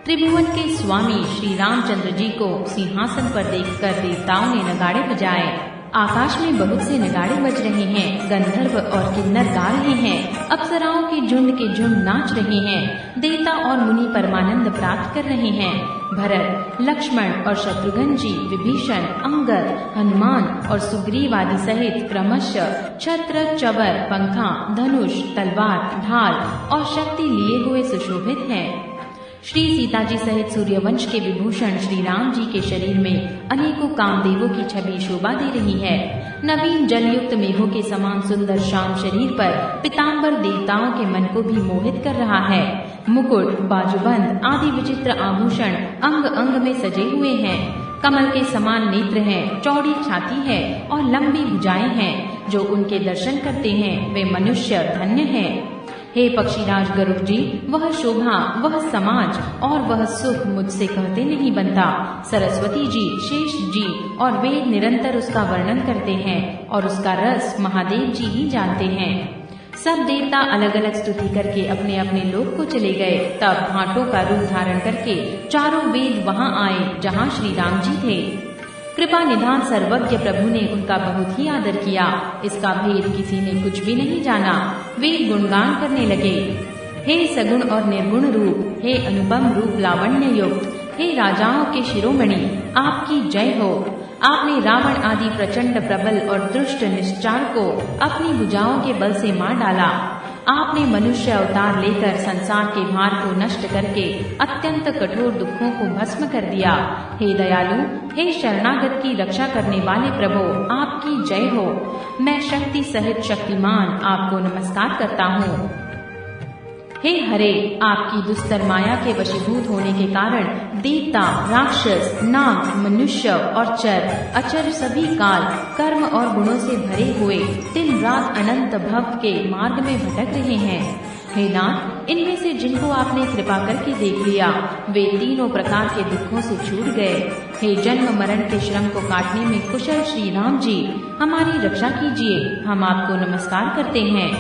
त्रिभुवन के स्वामी श्री रामचंद्र जी को सिंहासन पर देखकर देवताओं ने नगाड़े बजाए। आकाश में बहुत से नगाड़े बज रहे हैं। गंधर्व और किन्नर गा रहे हैं। अप्सराओं के झुंड नाच रहे हैं। देवता और मुनि परमानंद प्राप्त कर रहे हैं। भरत, लक्ष्मण और शत्रुघ्न जी, विभीषण, अंगद, हनुमान और सुग्रीव आदि सहित क्रमशः छत्र, चवर, पंखा, धनुष, तलवार, ढाल और शक्ति लिए हुए सुशोभित हैं। श्री सीता जी सहित सूर्यवंश के विभूषण श्री राम जी के शरीर में अनेकों कामदेवों की छवि शोभा दे रही है। नवीन जलयुक्त मेघों के समान सुंदर श्याम शरीर पर पीताम्बर देवताओं के मन को भी मोहित कर रहा है। मुकुट, बाजूबंद आदि विचित्र आभूषण अंग अंग में सजे हुए हैं। कमल के समान नेत्र हैं, चौड़ी छाती है और लंबी भुजाएं हैं। जो उनके दर्शन करते हैं वे मनुष्य धन्य हैं। हे पक्षीराज गरुड़ जी, वह शोभा, वह समाज और वह सुख मुझसे कहते नहीं बनता। सरस्वती जी, शेष जी और वेद निरंतर उसका वर्णन करते हैं और उसका रस महादेव जी ही जानते हैं। सब देवता अलग अलग स्तुति करके अपने अपने लोक को चले गए। तब भांटों का रूप धारण करके चारों वेद वहां आए जहां श्री राम जी थे। कृपा निधान सर्वज्ञ प्रभु ने उनका बहुत ही आदर किया। इसका भेद किसी ने कुछ भी नहीं जाना। वे गुणगान करने लगे। हे सगुण और निर्गुण रूप, हे अनुपम रूप लावण्य युक्त, हे राजाओं के शिरोमणि, आपकी जय हो। आपने रावण आदि प्रचंड प्रबल और दुष्ट निश्चार को अपनी भुजाओं के बल से मार डाला। आपने मनुष्य अवतार लेकर संसार के भार को नष्ट करके अत्यंत कठोर दुखों को भस्म कर दिया। हे दयालु, हे शरणागत की रक्षा करने वाले प्रभु, आपकी जय हो। मैं शक्ति सहित शक्तिमान आपको नमस्कार करता हूँ। हे हरे, आपकी दुस्तर माया के वशीभूत होने के कारण देवता, राक्षस, नाग, मनुष्य और चर अचर सभी काल, कर्म और गुणों से भरे हुए दिन रात अनंत भव के मार्ग में भटक रहे हैं। हे नाथ, इनमें से जिनको आपने कृपा करके देख लिया वे तीनों प्रकार के दुखों से छूट गए। हे जन्म मरण के श्रम को काटने में कुशल श्री राम जी, हमारी रक्षा कीजिए। हम आपको नमस्कार करते हैं।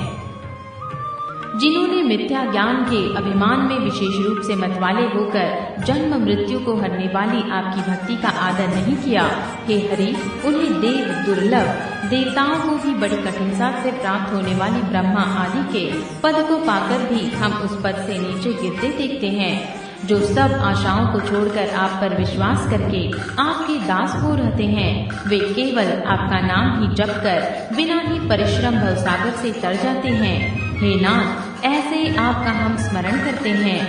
जिन्होंने मिथ्या ज्ञान के अभिमान में विशेष रूप से मतवाले होकर जन्म मृत्यु को हरने वाली आपकी भक्ति का आदर नहीं किया, हे हरि, उन्हें देव दुर्लभ, देवताओं को भी बड़ी कठिनता से प्राप्त होने वाली ब्रह्मा आदि के पद को पाकर भी हम उस पद से नीचे गिरते देखते हैं। जो सब आशाओं को छोड़कर आप पर विश्वास करके आपके दास हो रहते हैं, वे केवल आपका नाम ही जप कर बिना ही परिश्रम भवसागर से तर जाते हैं। हे नाथ, ऐसे आपका हम स्मरण करते हैं।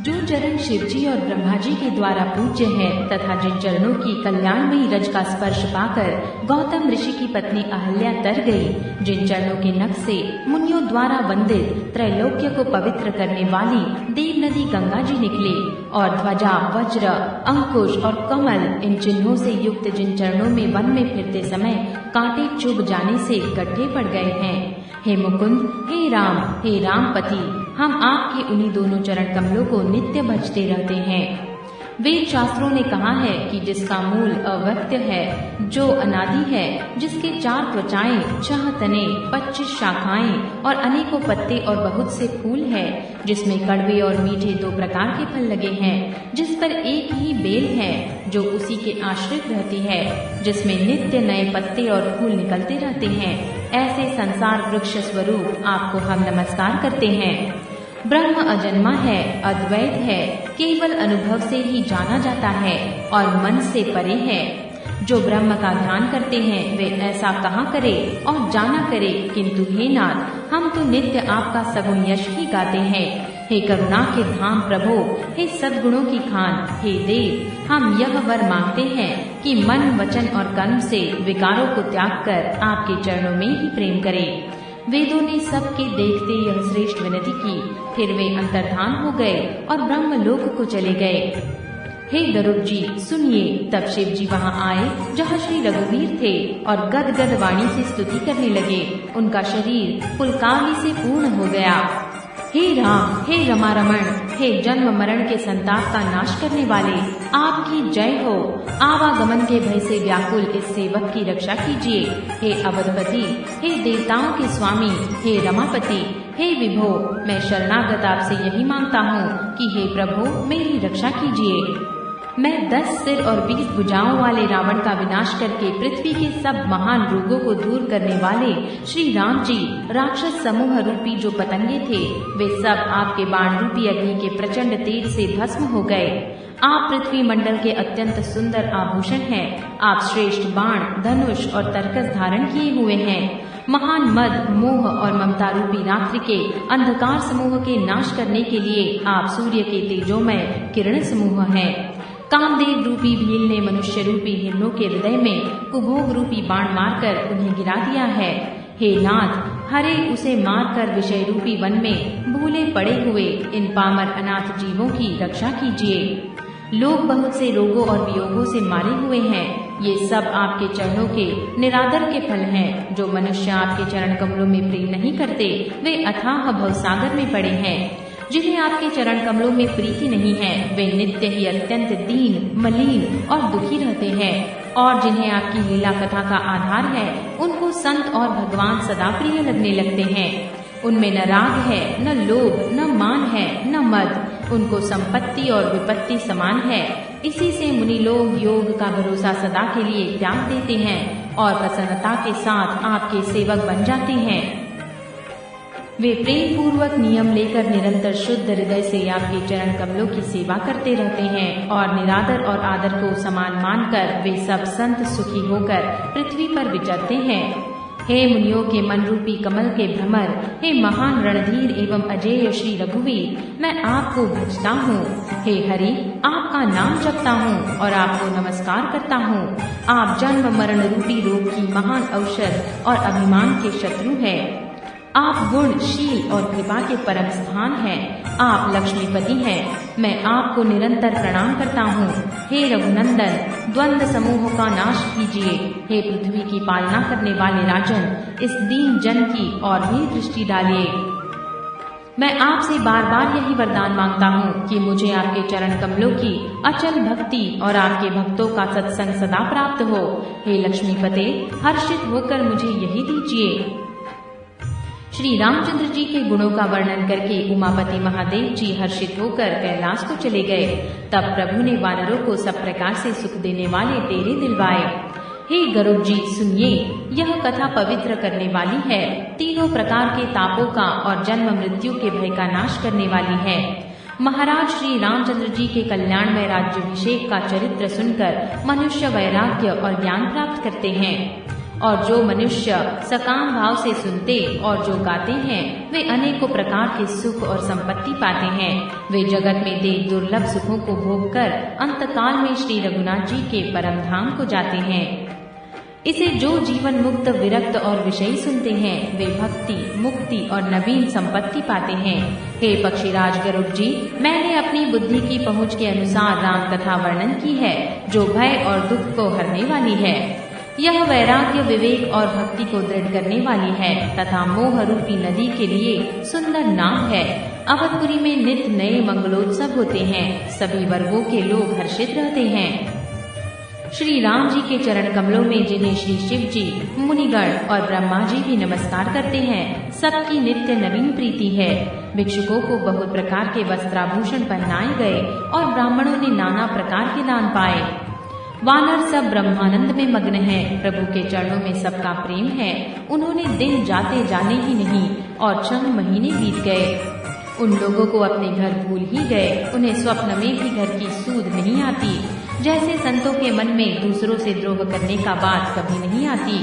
जो चरण शिवजी और ब्रह्मा जी के द्वारा पूज्य है तथा जिन चरणों की कल्याणमयी रज का स्पर्श पाकर गौतम ऋषि की पत्नी अहल्या तर गई, जिन चरणों के नख से मुनियों द्वारा वंदित त्रैलोक्य को पवित्र करने वाली देव नदी गंगा जी निकली और ध्वजा, वज्र, अंकुश और कमल इन चिन्हों से युक्त जिन चरणों में वन में फिरते समय कांटे चुभ जाने से गड्ढे पड़ गए हैं, हे मुकुंद, हे रामपति, हम आपके उन्हीं दोनों चरण कमलों को नित्य भजते रहते हैं। वेद शास्त्रों ने कहा है कि जिसका मूल अव्यक्त है, जो अनादि है, जिसके 4 त्वचाएं, 6 तने, 25 शाखाएं और अनेकों पत्ते और बहुत से फूल है, जिसमें कड़वे और मीठे 2 प्रकार के फल लगे हैं, जिस पर एक ही बेल है जो उसी के आश्रित रहती है, जिसमें नित्य नए पत्ते और फूल निकलते रहते हैं, ऐसे संसार वृक्ष स्वरूप आपको हम नमस्कार करते हैं। ब्रह्म अजन्मा है, अद्वैत है, केवल अनुभव से ही जाना जाता है और मन से परे है। जो ब्रह्म का ध्यान करते हैं वे ऐसा कहाँ करे और जाना करे, किंतु हे नाथ, हम तो नित्य आपका सगुण यश ही गाते हैं। हे करुणा के धाम प्रभो, हे सद्गुणों की खान, हे देव, हम यह वर मांगते हैं कि मन, वचन और कर्म से विकारों को त्याग कर आपके चरणों में ही प्रेम करें। वेदों ने सबके देखते यह श्रेष्ठ विनती की, फिर वे अंतर्धान हो गए और ब्रह्मलोक को चले गए। हे गरुड़ जी सुनिए, तब शिव जी वहाँ आए जहाँ श्री रघुवीर थे और गदगद वाणी से स्तुति करने लगे। उनका शरीर पुलकावली से पूर्ण हो गया। हे राम, हे रमारमण, हे जन्म मरण के संताप का नाश करने वाले, आपकी जय हो। आवागमन के भय से व्याकुल इस सेवक की रक्षा कीजिए। हे अवधपति, हे देवताओं के स्वामी, हे रमापति, हे विभो, मैं शरणागत आपसे यही मांगता हूँ कि हे प्रभु मेरी रक्षा कीजिए। मैं 10 सिर और 20 भुजाओं वाले रावण का विनाश करके पृथ्वी के सब महान रोगों को दूर करने वाले श्री राम जी, राक्षस समूह रूपी जो पतंगे थे वे सब आपके बाण रूपी अग्नि के प्रचंड तेज से भस्म हो गए। आप पृथ्वी मंडल के अत्यंत सुंदर आभूषण हैं। आप श्रेष्ठ बाण, धनुष और तरकस धारण किए हुए हैं। महान मद, मोह और ममता रूपी रात्रि के अंधकार समूह के नाश करने के लिए आप सूर्य के तेजोमय किरण समूह हैं। कामदेव रूपी भील ने मनुष्य रूपी हिरणों के हृदय में कुभोग रूपी बाण मारकर उन्हें गिरा दिया है। हे नाथ, हरे उसे मारकर विषय रूपी वन में भूले पड़े हुए इन पामर अनाथ जीवों की रक्षा कीजिए। लोग बहुत से रोगों और वियोगों से मारे हुए हैं। ये सब आपके चरणों के निरादर के फल हैं। जो मनुष्य आपके चरण कमलों में प्रेम नहीं करते वे अथाह भवसागर में पड़े हैं। जिन्हें आपके चरण कमलों में प्रीति नहीं है वे नित्य ही अत्यंत दीन, मलिन और दुखी रहते हैं। और जिन्हें आपकी लीला कथा का आधार है उनको संत और भगवान सदा प्रिय लगने लगते हैं। उनमें न राग है, न लोभ, न मान है, न मद। उनको संपत्ति और विपत्ति समान है। इसी से मुनि लोग योग का भरोसा सदा के लिए त्याग देते हैं और प्रसन्नता के साथ आपके सेवक बन जाते हैं। वे प्रेम पूर्वक नियम लेकर निरंतर शुद्ध हृदय से आपके चरण कमलों की सेवा करते रहते हैं और निरादर और आदर को समान मानकर वे सब संत सुखी होकर पृथ्वी पर विचरते हैं। हे मुनियों के मन रूपी कमल के भ्रमर, हे महान रणधीर एवं अजेय श्री रघुवीर, मैं आपको भजता हूँ। हे हरि, आपका नाम जपता हूँ और आपको नमस्कार करता हूँ। आप जन्म मरण रूपी रोग की महान औषध और अभिमान के शत्रु हैं। आप गुण, शील और कृपा के परम स्थान हैं। आप लक्ष्मीपति हैं। मैं आपको निरंतर प्रणाम करता हूँ। हे रघुनंदन, द्वंद्व समूहों का नाश कीजिए। हे पृथ्वी की पालना करने वाले राजन, इस दीन जन की और भी दृष्टि डालिए। मैं आपसे बार बार यही वरदान मांगता हूँ कि मुझे आपके चरण कमलों की अचल भक्ति और आपके भक्तों का सत्संग सदा प्राप्त हो। हे लक्ष्मीपते, हर्षित होकर मुझे यही दीजिए। श्री रामचंद्र जी के गुणों का वर्णन करके उमापति महादेव जी हर्षित होकर कैलाश को चले गए। तब प्रभु ने वानरों को सब प्रकार से सुख देने वाले डेरे दिलवाए। हे गरुड़ जी सुनिए, यह कथा पवित्र करने वाली है, तीनों प्रकार के तापों का और जन्म मृत्यु के भय का नाश करने वाली है। महाराज श्री रामचंद्र जी के कल्याणमय राज्याभिषेक का चरित्र सुनकर मनुष्य वैराग्य और ज्ञान प्राप्त करते हैं। और जो मनुष्य सकाम भाव से सुनते और जो गाते हैं वे अनेकों प्रकार के सुख और संपत्ति पाते हैं। वे जगत में देख दुर्लभ सुखों को भोगकर अंतकाल में श्री रघुनाथ जी के परम धाम को जाते हैं। इसे जो जीवन मुक्त विरक्त और विषयी सुनते हैं वे भक्ति, मुक्ति और नवीन संपत्ति पाते हैं। हे पक्षीराज गरुड़ जी, मैंने अपनी बुद्धि की पहुँच के अनुसार राम कथा वर्णन की है जो भय और दुख को हरने वाली है। यह वैराग्य, विवेक और भक्ति को दृढ़ करने वाली है तथा मोह रूपी नदी के लिए सुंदर नाव है। अवधपुरी में नित्य नए मंगलोत्सव होते हैं। सभी वर्गों के लोग हर्षित रहते हैं। श्री राम जी के चरण कमलों में जिन्हें श्री शिव जी, मुनिगण और ब्रह्मा जी भी नमस्कार करते हैं, सबकी नित्य नवीन प्रीति है। भिक्षुकों को बहुत प्रकार के वस्त्राभूषण पहनाए गए और ब्राह्मणों ने नाना प्रकार के दान पाए। वानर सब ब्रह्मानंद में मग्न हैं। प्रभु के चरणों में सबका प्रेम है। उन्होंने दिन जाते जाने ही नहीं और 6 महीने बीत गए। उन लोगों को अपने घर भूल ही गए। उन्हें स्वप्न में भी घर की सूध नहीं आती। जैसे संतों के मन में दूसरों से द्रोह करने का बात कभी नहीं आती।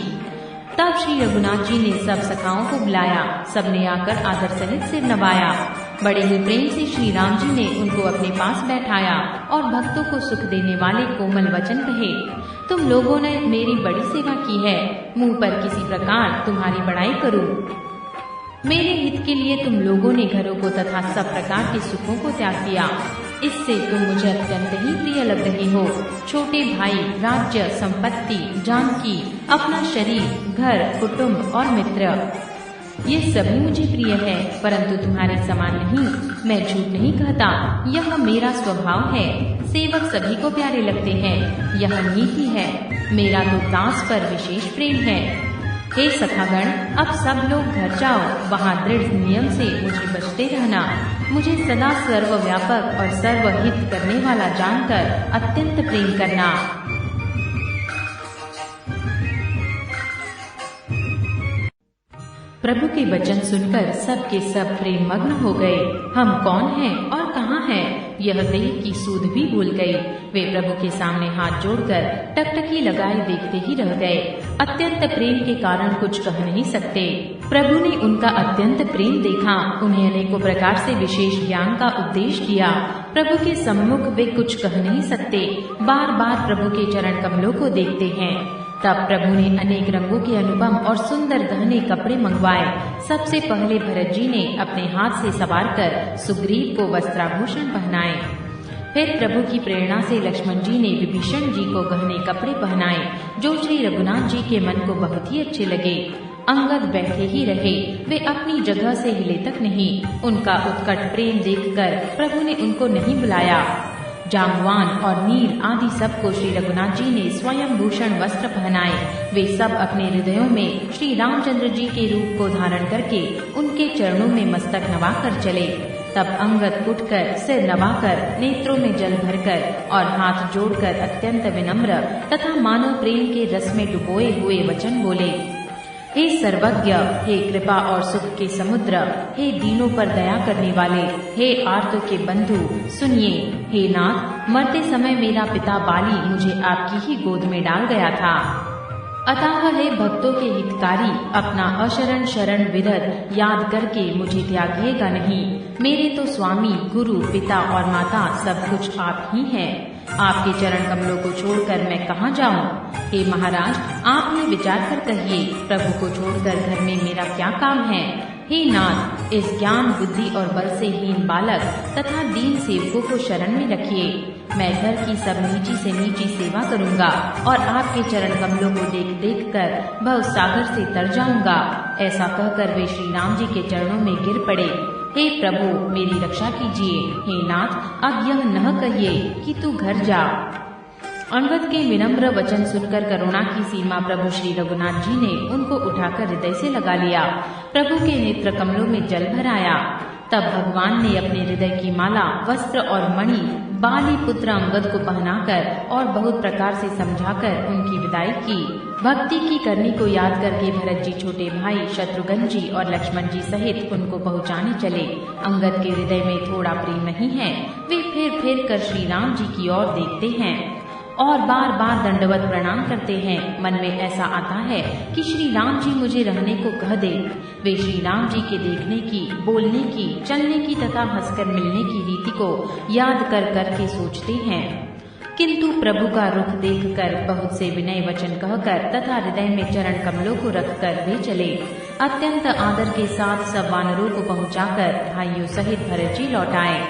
तब श्री रघुनाथ जी ने सब सखाओं को बुलाया। सबने आकर आदर सहित सिर नवाया। बड़े ही प्रेम से श्री राम जी ने उनको अपने पास बैठाया और भक्तों को सुख देने वाले कोमल वचन कहे। तुम लोगों ने मेरी बड़ी सेवा की है। मुंह पर किसी प्रकार तुम्हारी बड़ाई करूं। मेरे हित के लिए तुम लोगों ने घरों को तथा सब प्रकार के सुखों को त्याग दिया। इससे तुम मुझे अत्यंत ही प्रिय लग रहे हो। छोटे भाई, राज्य, संपत्ति, जानकी, अपना शरीर, घर, कुटुंब और मित्र, ये सभी मुझे प्रिय है, परंतु तुम्हारे समान नहीं। मैं झूठ नहीं कहता, यह मेरा स्वभाव है। सेवक सभी को प्यारे लगते हैं, यह नीति है। मेरा तो दास पर विशेष प्रेम है। हे सखागण, अब सब लोग घर जाओ। वहाँ दृढ़ नियम से मुझे बचते रहना। मुझे सदा सर्वव्यापक और सर्वहित करने वाला जानकर अत्यंत प्रेम करना। प्रभु के वचन सुनकर सब के सब प्रेम मग्न हो गए। हम कौन हैं और कहाँ हैं, यह देह की सूध भी भूल गई। वे प्रभु के सामने हाथ जोड़कर टकटकी लगाए देखते ही रह गए। अत्यंत प्रेम के कारण कुछ कह नहीं सकते। प्रभु ने उनका अत्यंत प्रेम देखा। उन्हें अनेकों प्रकार से विशेष ज्ञान का उपदेश किया। प्रभु के सम्मुख वे कुछ कह नहीं सकते। बार बार प्रभु के चरण कमलों को देखते हैं। तब प्रभु ने अनेक रंगों के अनुपम और सुंदर गहने कपड़े मंगवाए। सबसे पहले भरत जी ने अपने हाथ से सवार कर सुग्रीव को वस्त्राभूषण पहनाए। फिर प्रभु की प्रेरणा से लक्ष्मण जी ने विभीषण जी को गहने कपड़े पहनाए, जो श्री रघुनाथ जी के मन को बहुत ही अच्छे लगे। अंगद बैठे ही रहे, वे अपनी जगह से हिले तक नहीं। उनका उत्कट प्रेम देखकर प्रभु ने उनको नहीं बुलाया। जांगवान और नील आदि सबको श्री रघुनाथ जी ने स्वयं भूषण वस्त्र पहनाए। वे सब अपने हृदयों में श्री रामचंद्र जी के रूप को धारण करके उनके चरणों में मस्तक नवाकर चले। तब अंगद उठकर सिर नवाकर नेत्रों में जल भरकर और हाथ जोड़कर अत्यंत विनम्र तथा मानव प्रेम के रस में डुबोए हुए वचन बोले। हे सर्वज्ञ, हे कृपा और सुख के समुद्र, हे दीनों पर दया करने वाले, हे आर्तों के बंधु, सुनिए। हे नाथ, मरते समय मेरा पिता बाली मुझे आपकी ही गोद में डाल गया था। अतः हे भक्तों के हितकारी, अपना अशरण शरण विरध याद करके मुझे त्यागिएगा नहीं। मेरे तो स्वामी, गुरु, पिता और माता सब कुछ आप ही हैं। आपके चरण कमलों को छोड़कर मैं कहाँ जाऊँ? हे महाराज, आप ही विचार कर कहिए, प्रभु को छोड़कर घर में मेरा क्या काम है? हे नाथ, इस ज्ञान, बुद्धि और बल से हीन बालक तथा दीन सेवकों को शरण में रखिए। मैं घर की सब नीची से नीची सेवा करूंगा और आपके चरण कमलों को देख देख कर भव सागर से तर जाऊंगा। ऐसा कहकर वे श्री राम जी के चरणों में गिर पड़े। हे प्रभु, मेरी रक्षा कीजिए। हे नाथ, अब यह न कहिए कि तू घर जा। अंगद के विनम्र वचन सुनकर करुणा की सीमा प्रभु श्री रघुनाथ जी ने उनको उठाकर हृदय से लगा लिया। प्रभु के नेत्र कमलों में जल भर आया। तब भगवान ने अपने हृदय की माला, वस्त्र और मणि बाली पुत्र अंगद को पहनाकर और बहुत प्रकार से समझाकर उनकी विदाई की। भक्ति की करनी को याद करके भरत जी, छोटे भाई शत्रुघ्न जी और लक्ष्मण जी सहित उनको पहुंचाने चले। अंगद के हृदय में थोड़ा प्रेम नहीं है। वे फिर कर श्री राम जी की ओर देखते हैं और बार बार दंडवत प्रणाम करते हैं। मन में ऐसा आता है कि श्री राम जी मुझे रहने को कह दे। वे श्री राम जी के देखने की, बोलने की, चलने की तथा हंसकर मिलने की रीति को याद कर कर के सोचते हैं, किंतु प्रभु का रुख देखकर बहुत से विनय वचन कहकर तथा हृदय में चरण कमलों को रखकर वे चले। अत्यंत आदर के साथ सब वानरों को पहुंचाकर भाइयों सहित भरत जी लौट आए।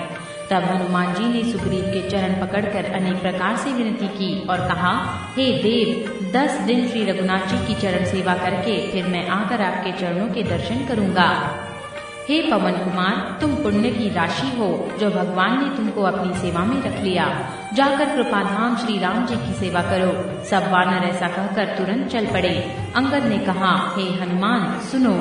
तब हनुमान जी ने सुग्रीव के चरण पकड़कर अनेक प्रकार से विनती की और कहा, हे देव, 10 दिन श्री रघुनाथ जी की चरण सेवा करके फिर मैं आकर आपके चरणों के दर्शन करूंगा। हे पवन कुमार, तुम पुण्य की राशि हो जो भगवान ने तुमको अपनी सेवा में रख लिया। जाकर कृपाधाम श्री राम जी की सेवा करो। सब वानर ऐसा कहकर तुरंत चल पड़े। अंगद ने कहा, हे हनुमान सुनो,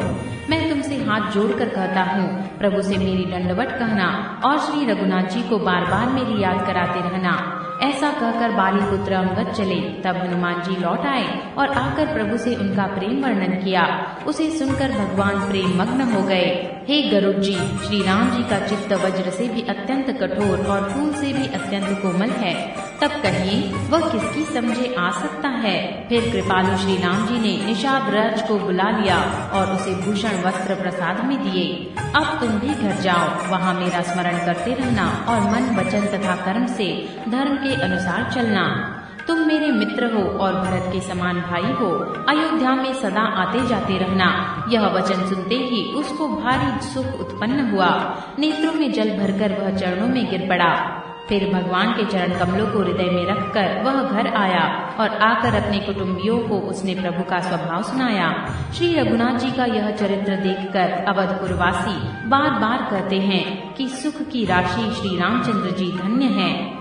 मैं तुमसे हाथ जोड़कर कहता हूँ, प्रभु से मेरी दंडवत कहना और श्री रघुनाथ जी को बार बार मेरी याद कराते रहना। ऐसा कहकर बाली पुत्र अंगद चले। तब हनुमान जी लौट आए और आकर प्रभु से उनका प्रेम वर्णन किया। उसे सुनकर भगवान प्रेम मग्न हो गए। हे गरुड़ जी, श्री राम जी का चित्त वज्र से भी अत्यंत कठोर और फूल से भी अत्यंत कोमल है। तब कहिए वह किसकी समझे आ सकता है। फिर कृपालु श्री राम जी ने निषाद राज को बुला लिया और उसे भूषण वस्त्र प्रसाद में दिए। अब तुम भी घर जाओ, वहाँ मेरा स्मरण करते रहना और मन, वचन तथा कर्म से धर्म के अनुसार चलना। तुम मेरे मित्र हो और भरत के समान भाई हो। अयोध्या में सदा आते जाते रहना। यह वचन सुनते ही उसको भारी सुख उत्पन्न हुआ। नेत्रों में जल भरकर वह चरणों में गिर पड़ा। फिर भगवान के चरण कमलों को हृदय में रखकर वह घर आया और आकर अपने कुटुंबियों को उसने प्रभु का स्वभाव सुनाया। श्री रघुनाथ जी का यह चरित्र देखकर अवधपुरवासी बार बार कहते हैं कि सुख की राशि श्री रामचंद्र जी धन्य हैं।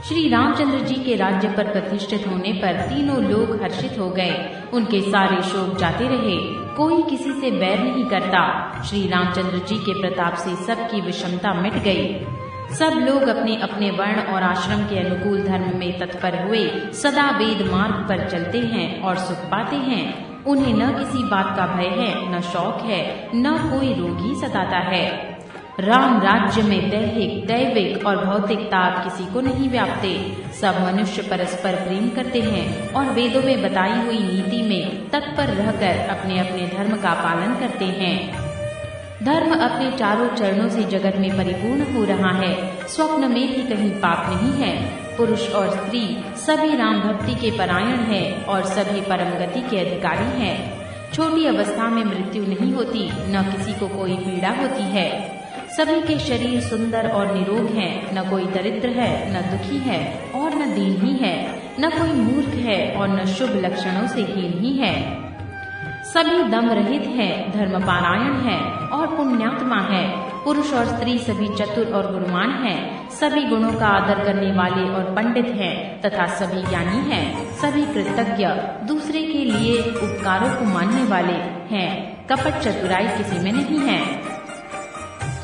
श्री रामचंद्र जी के राज्य पर प्रतिष्ठित होने पर तीनों लोग हर्षित हो गए। उनके सारे शोक जाते रहे। कोई किसी से बैर नहीं करता। श्री रामचंद्र जी के प्रताप से सबकी विषमता मिट गई। सब लोग अपने अपने वर्ण और आश्रम के अनुकूल धर्म में तत्पर हुए सदा वेद मार्ग पर चलते हैं और सुख पाते हैं। उन्हें न किसी बात का भय है, न शौक है, न कोई रोग ही सताता है। राम राज्य में दैहिक, दैविक और भौतिक ताप किसी को नहीं व्यापते। सब मनुष्य परस्पर प्रेम करते हैं और वेदों में बताई हुई नीति में तत्पर रहकर अपने अपने धर्म का पालन करते हैं। धर्म अपने चारों चरणों से जगत में परिपूर्ण हो रहा है। स्वप्न में भी कहीं पाप नहीं है। पुरुष और स्त्री सभी राम भक्ति के परायण हैं और सभी परम गति के अधिकारी हैं। छोटी अवस्था में मृत्यु नहीं होती, न किसी को कोई पीड़ा होती है। सभी के शरीर सुंदर और निरोग हैं। न कोई दरिद्र है, न दुखी है और न दीन ही है। न कोई मूर्ख है और न शुभ लक्षणों से हीन ही है। सभी दम रहित हैं, धर्म पारायण है और पुण्यात्मा है। पुरुष और स्त्री सभी चतुर और गुणवान हैं। सभी गुणों का आदर करने वाले और पंडित हैं तथा सभी ज्ञानी हैं। सभी कृतज्ञ, दूसरे के लिए उपकारों को मानने वाले हैं। कपट चतुराई किसी में नहीं है।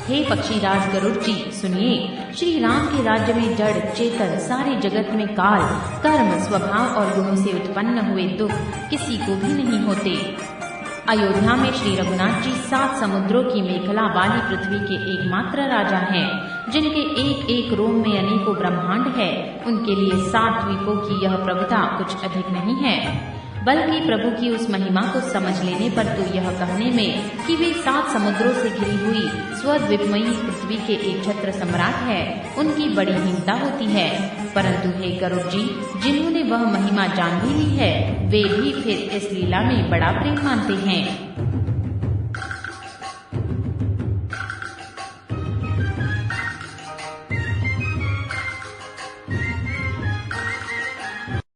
हे पक्षीराज गरुड़ जी, सुनिए, श्री राम के राज्य में जड़ चेतन सारे जगत में काल, कर्म, स्वभाव और गुणों से उत्पन्न हुए दुख किसी को भी नहीं होते। अयोध्या में श्री रघुनाथ जी 7 समुद्रों की मेखला वाली पृथ्वी के एकमात्र राजा हैं, जिनके एक एक रोम में अनेकों ब्रह्मांड है। उनके लिए 7 द्वीपों की यह प्रभुता कुछ अधिक नहीं है, बल्कि प्रभु की उस महिमा को समझ लेने पर तो यह कहने में कि वे 7 समुद्रों से घिरी हुई स्वद्वीपमयी पृथ्वी के एक छत्र सम्राट है, उनकी बड़ी हीनता होती है। परंतु हे गरुड़ जी, जिन्होंने वह महिमा जान भी ली है, वे भी फिर इस लीला में बड़ा प्रेम मानते हैं।